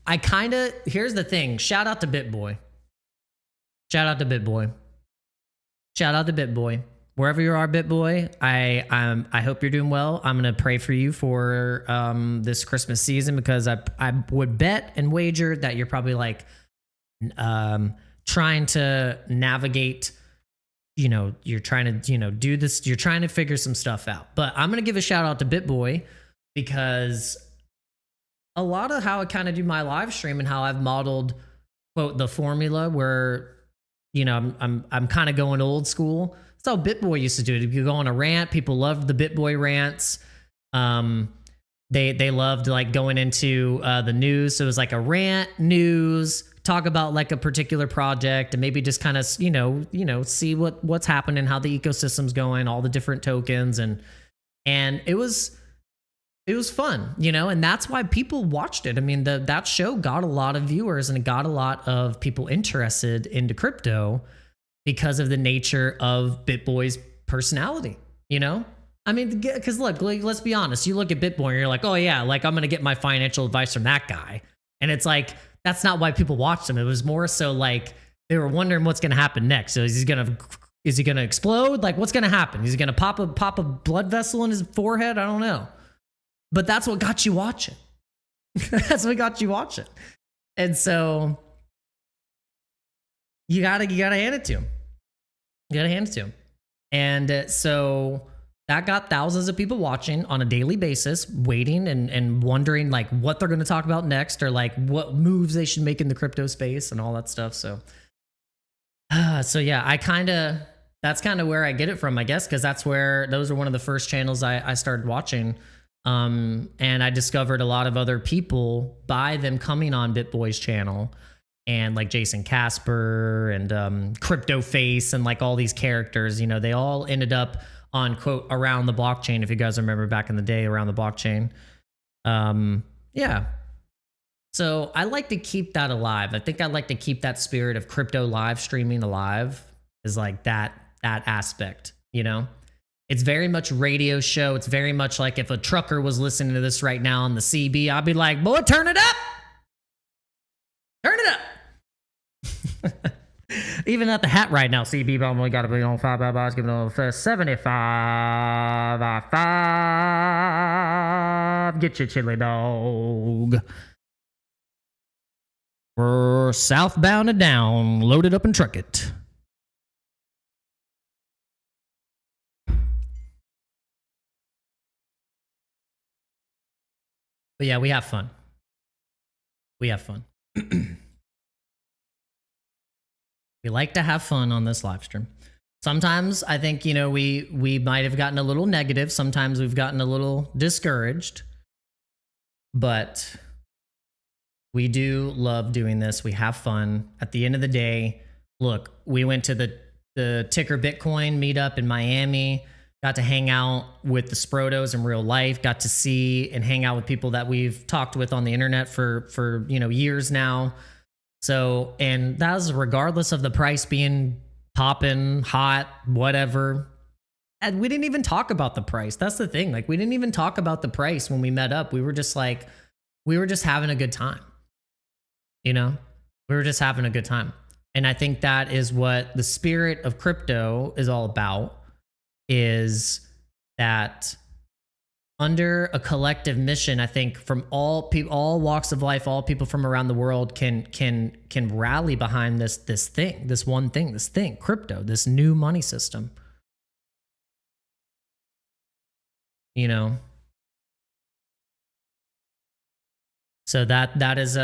Here's the thing. Shout out to BitBoy. Shout out to BitBoy. Shout out to BitBoy. Wherever you are, BitBoy, I hope you're doing well. I'm gonna pray for you for this Christmas season, because I would bet and wager that you're probably like trying to navigate. You know, you're trying to do this. You're trying to figure some stuff out. But I'm gonna give a shout out to BitBoy, because a lot of how I kind of do my live stream and how I've modeled, quote, the formula where, you know, I'm kind of going old school. That's how BitBoy used to do it. If you go on a rant, people loved the BitBoy rants. They loved like going into the news. So it was like a rant, news, talk about like a particular project, and maybe just kind of you know see what's happening, how the ecosystem's going, all the different tokens, and it was fun, you know, and that's why people watched it. I mean, that show got a lot of viewers, and it got a lot of people interested into crypto because of the nature of BitBoy's personality, you know? I mean, because look, let's be honest. You look at BitBoy and you're like, oh yeah, like I'm going to get my financial advice from that guy. And it's like, that's not why people watched him. It was more so like they were wondering what's going to happen next. So is he going to explode? Like what's going to happen? Is he going to pop a blood vessel in his forehead? I don't know. But that's what got you watching. That's what got you watching. And so you gotta hand it to him. You gotta hand it to him. And so that got thousands of people watching on a daily basis, waiting and wondering like what they're going to talk about next, or like what moves they should make in the crypto space and all that stuff. So yeah, that's kind of where I get it from, I guess, because those are one of the first channels I started watching. And I discovered a lot of other people by them coming on BitBoy's channel, and like Jason Casper and Crypto Face and like all these characters, you know, they all ended up on quote around the blockchain. If you guys remember back in the day, around the blockchain. Yeah. So I like to keep that alive. I think I like to keep that spirit of crypto live streaming alive, is like that aspect, you know? It's very much radio show. It's very much like if a trucker was listening to this right now on the CB, I'd be like, boy, turn it up. Turn it up. Even at the hat right now, CB, but only got to be on $5, giving it for 75. 5. Get your chili dog. We're southbound and down, load it up and truck it. But yeah, we have fun. We have fun. We like to have fun on this live stream. Sometimes I think, you know, we might have gotten a little negative. Sometimes we've gotten a little discouraged. But we do love doing this. We have fun. At the end of the day, look, we went to the Ticker Bitcoin meetup in Miami, got to hang out with the Sprotos in real life, got to see and hang out with people that we've talked with on the internet for you know, years now. So, and that was regardless of the price being popping, hot, whatever. And we didn't even talk about the price. That's the thing. Like, we didn't even talk about the price when we met up. We were just like, we were just having a good time. You know, we were just having a good time. And I think that is what the spirit of crypto is all about, is that under a collective mission, I think from all people, all walks of life, all people from around the world can rally behind this thing, this one thing, this thing, crypto, this new money system. You know, so that is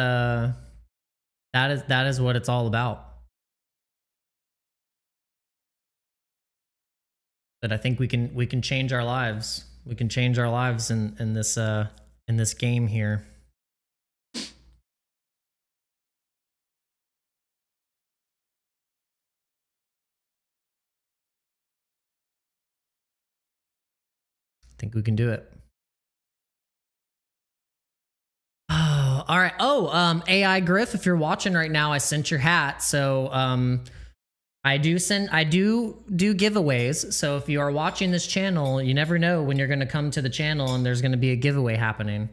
what it's all about. But I think we can change our lives. We can change our lives in this game here. I think we can do it. Oh, all right. Oh, AI Griff, if you're watching right now, I sent your hat. So I do giveaways. So if you are watching this channel, you never know when you're going to come to the channel and there's going to be a giveaway happening.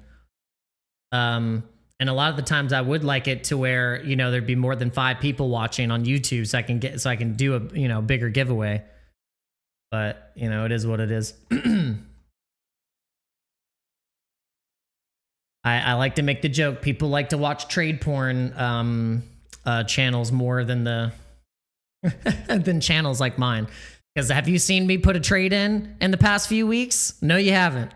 And a lot of the times I would like it to where, you know, there'd be more than 5 people watching on YouTube so I can do a, you know, bigger giveaway. But, you know, it is what it is. I like to make the joke. People like to watch trade porn channels more than than channels like mine. Because have you seen me put a trade in the past few weeks? No, you haven't.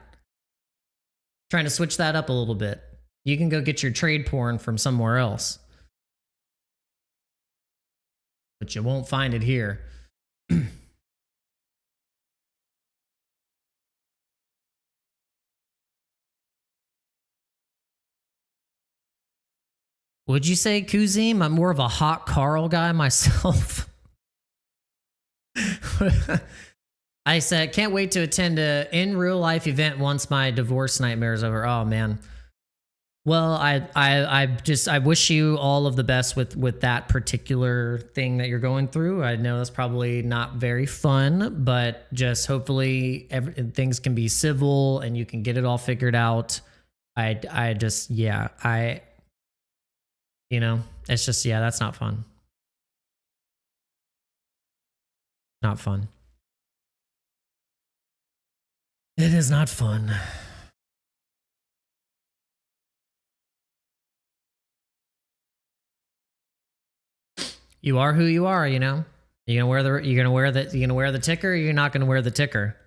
Trying to switch that up a little bit. You can go get your trade porn from somewhere else. But you won't find it here. Would you say, Kuzim? I'm more of a hot Carl guy myself. I said, can't wait to attend a in real life event once my divorce nightmare is over. Oh man. Well, I wish you all of the best with that particular thing that you're going through. I know that's probably not very fun, but just hopefully things can be civil and you can get it all figured out. You know, it's just, yeah, that's not fun. Not fun. It is not fun. You are who you are, you know? You're gonna wear the ticker, or you're not gonna wear the ticker.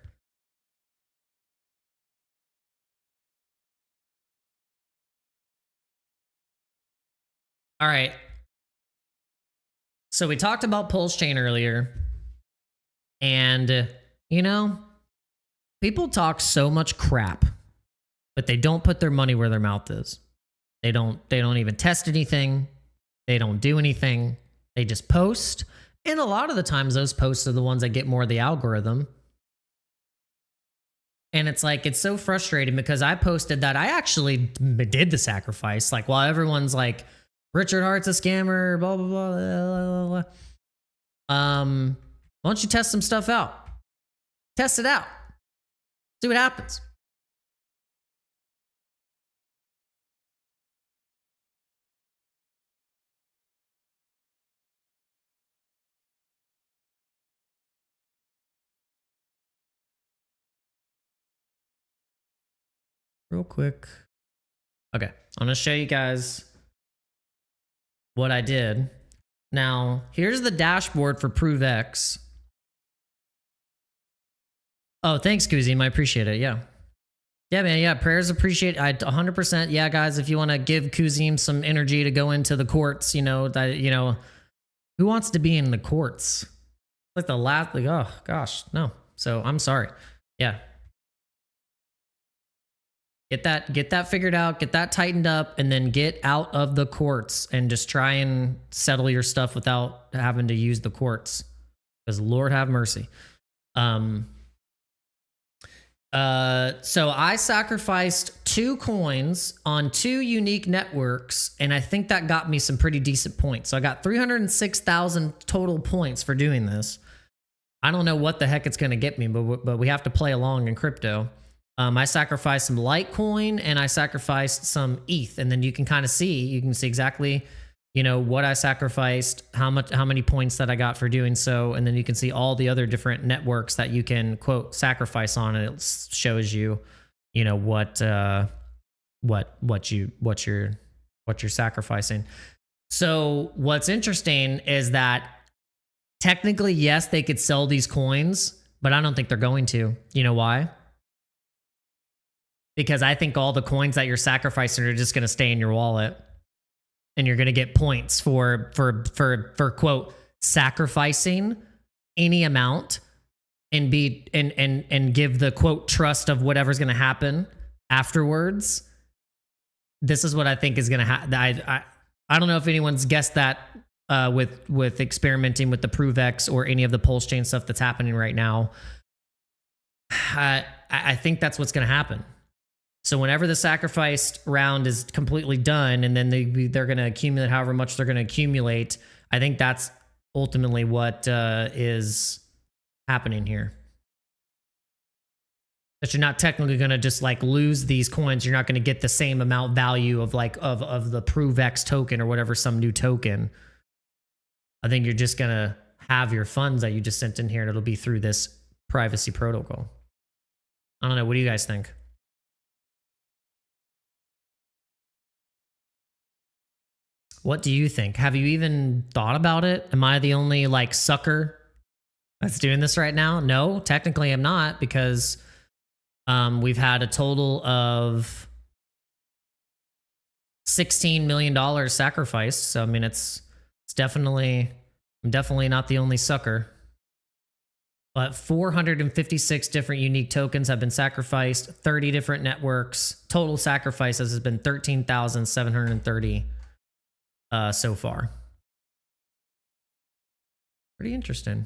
All right. So we talked about Pulse Chain earlier. And, you know, people talk so much crap, but they don't put their money where their mouth is. They don't even test anything. They don't do anything. They just post. And a lot of the times those posts are the ones that get more of the algorithm. And it's like, it's so frustrating because I posted that I actually did the sacrifice. Like, while everyone's like, Richard Hart's a scammer, blah, blah, blah, blah, blah, blah. Why don't you test some stuff out? Test it out. See what happens. Real quick. Okay, I'm gonna show you guys what I did. Now, here's the dashboard for ProveX. Oh, thanks, Kuzim. I appreciate it. Yeah. Yeah, man. Yeah, prayers appreciate. I 100%. Yeah, guys, if you want to give Kuzim some energy to go into the courts, you know, that, you know, who wants to be in the courts? Like the last, like, oh gosh, no. So I'm sorry. Yeah. Get that figured out, get that tightened up, and then get out of the courts and just try and settle your stuff without having to use the courts. Because Lord have mercy. So I sacrificed 2 coins on 2 unique networks, and I think that got me some pretty decent points. So I got 306,000 total points for doing this. I don't know what the heck it's going to get me, but we have to play along in crypto. I sacrificed some Litecoin and I sacrificed some ETH, and then you can kind of see, you can see exactly, you know, what I sacrificed, how many points that I got for doing so, and then you can see all the other different networks that you can quote sacrifice on, and it shows you, you know, what you're sacrificing. So what's interesting is that technically, yes, they could sell these coins, but I don't think they're going to. You know why? Because I think all the coins that you're sacrificing are just going to stay in your wallet, and you're going to get points for quote sacrificing any amount and give the quote trust of whatever's going to happen afterwards. This is what I think is going to happen. I don't know if anyone's guessed that with experimenting with the ProveX or any of the Pulse Chain stuff that's happening right now. I think that's what's going to happen. So whenever the sacrificed round is completely done, and then they're going to accumulate however much they're going to accumulate, I think that's ultimately what is happening here. That you're not technically going to just like lose these coins. You're not going to get the same amount value of like of the ProveX token or whatever, some new token. I think you're just going to have your funds that you just sent in here, and it'll be through this privacy protocol. I don't know. What do you guys think? What do you think? Have you even thought about it? Am I the only like sucker that's doing this right now? No, technically I'm not, because we've had a total of $16 million sacrificed. So I mean, I'm definitely not the only sucker. But 456 different unique tokens have been sacrificed, 30 different networks. Total sacrifices has been 13,730 so far. Pretty interesting.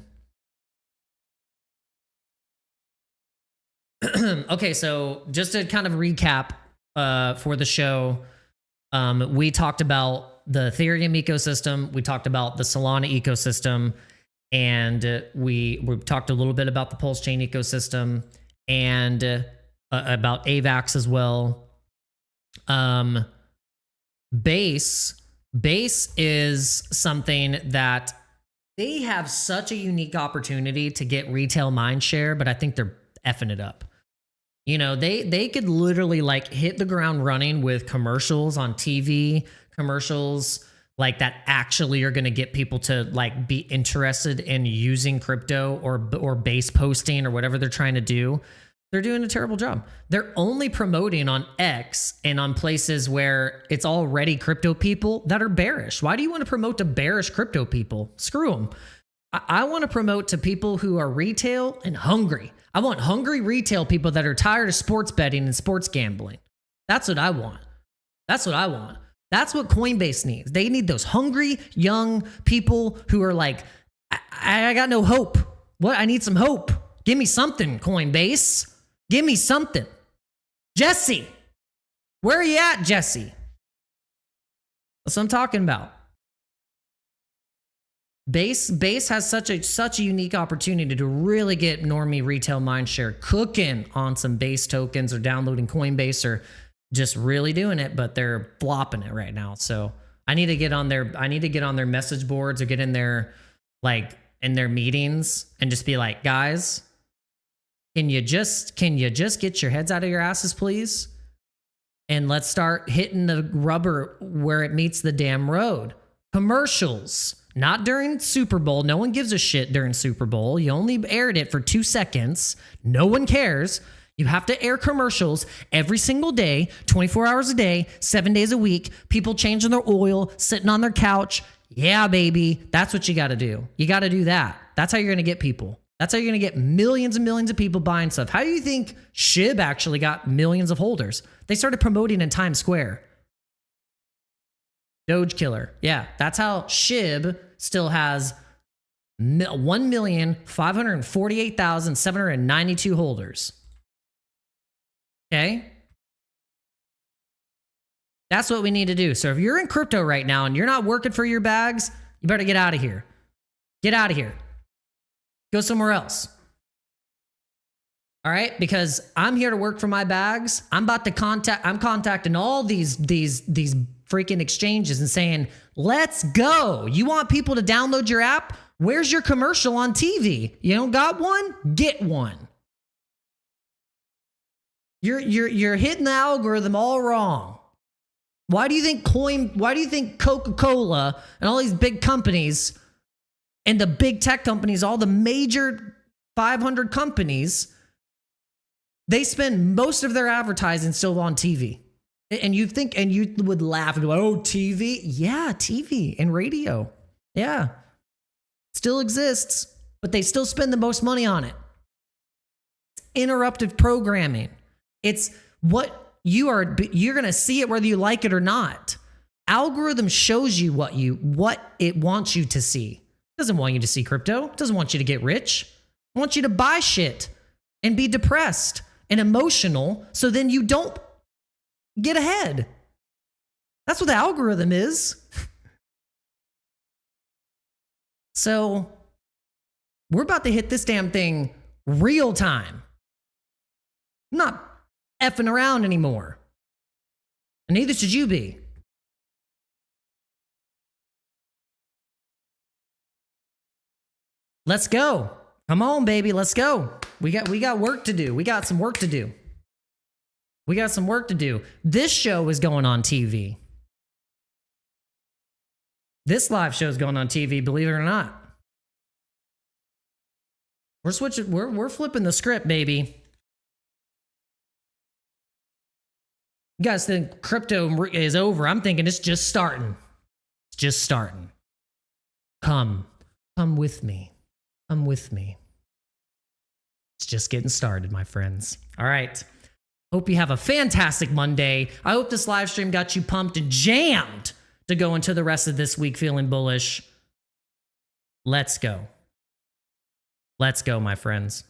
Okay, so just to kind of recap for the show, we talked about the Ethereum ecosystem, we talked about the Solana ecosystem, and we talked a little bit about the Pulse Chain ecosystem and about AVAX as well. Base is something that they have such a unique opportunity to get retail mind share, but I think they're effing it up. You know, they could literally like hit the ground running with commercials on TV, commercials like that actually are going to get people to like be interested in using crypto or base posting or whatever they're trying to do. They're doing a terrible job. They're only promoting on X and on places where it's already crypto people that are bearish. Why do you want to promote to bearish crypto people? Screw them. I want to promote to people who are retail and hungry. I want hungry retail people that are tired of sports betting and sports gambling. That's what I want. That's what I want. That's what Coinbase needs. They need those hungry young people who are like, I got no hope. What? I need some hope. Give me something, Coinbase. Give me something. Jesse, where are you at, Jesse? That's what I'm talking about. Base has such a unique opportunity to really get normie retail mindshare cooking on some Base tokens or downloading Coinbase or just really doing it, but they're flopping it right now. So I need to get on their message boards or get in their in their meetings and just be like, guys, can you just get your heads out of your asses, please? And let's start hitting the rubber where it meets the damn road. Commercials. Not during Super Bowl. No one gives a shit during Super Bowl. You only aired it for 2 seconds. No one cares. You have to air commercials every single day, 24 hours a day, 7 days a week. People changing their oil, sitting on their couch. Yeah, baby. That's what you got to do. You got to do that. That's how you're going to get people. That's how you're going to get millions and millions of people buying stuff. How do you think SHIB actually got millions of holders? They started promoting in Times Square. Doge killer. Yeah, that's how SHIB still has 1,548,792 holders. Okay? That's what we need to do. So if you're in crypto right now and you're not working for your bags, you better get out of here. Get out of here. Go somewhere else. All right? Because I'm here to work for my bags. I'm contacting all these freaking exchanges and saying, let's go. You want people to download your app? Where's your commercial on TV? You don't got one? Get one. You're hitting the algorithm all wrong. Why do you think Coca-Cola and all these big companies and the big tech companies, all the major 500 companies, they spend most of their advertising still on TV? And you would laugh and go, oh, TV? Yeah, TV and radio. Yeah. Still exists, but they still spend the most money on it. It's interruptive programming. It's what you're going to see it whether you like it or not. Algorithm shows you what it wants you to see. It doesn't want you to see crypto. It doesn't want you to get rich. It wants you to buy shit and be depressed and emotional so then you don't get ahead. That's what the algorithm is. So we're about to hit this damn thing real time. I'm not effing around anymore. And neither should you be. Let's go. Come on, baby. Let's go. We got work to do. We got some work to do. This show is going on TV. This live show is going on TV, believe it or not. We're switching. We're flipping the script, baby. You guys think crypto is over? I'm thinking it's just starting. It's just starting. Come with me. Come with me. It's just getting started, my friends. All right. Hope you have a fantastic Monday. I hope this live stream got you pumped and jammed to go into the rest of this week feeling bullish. Let's go. Let's go, my friends.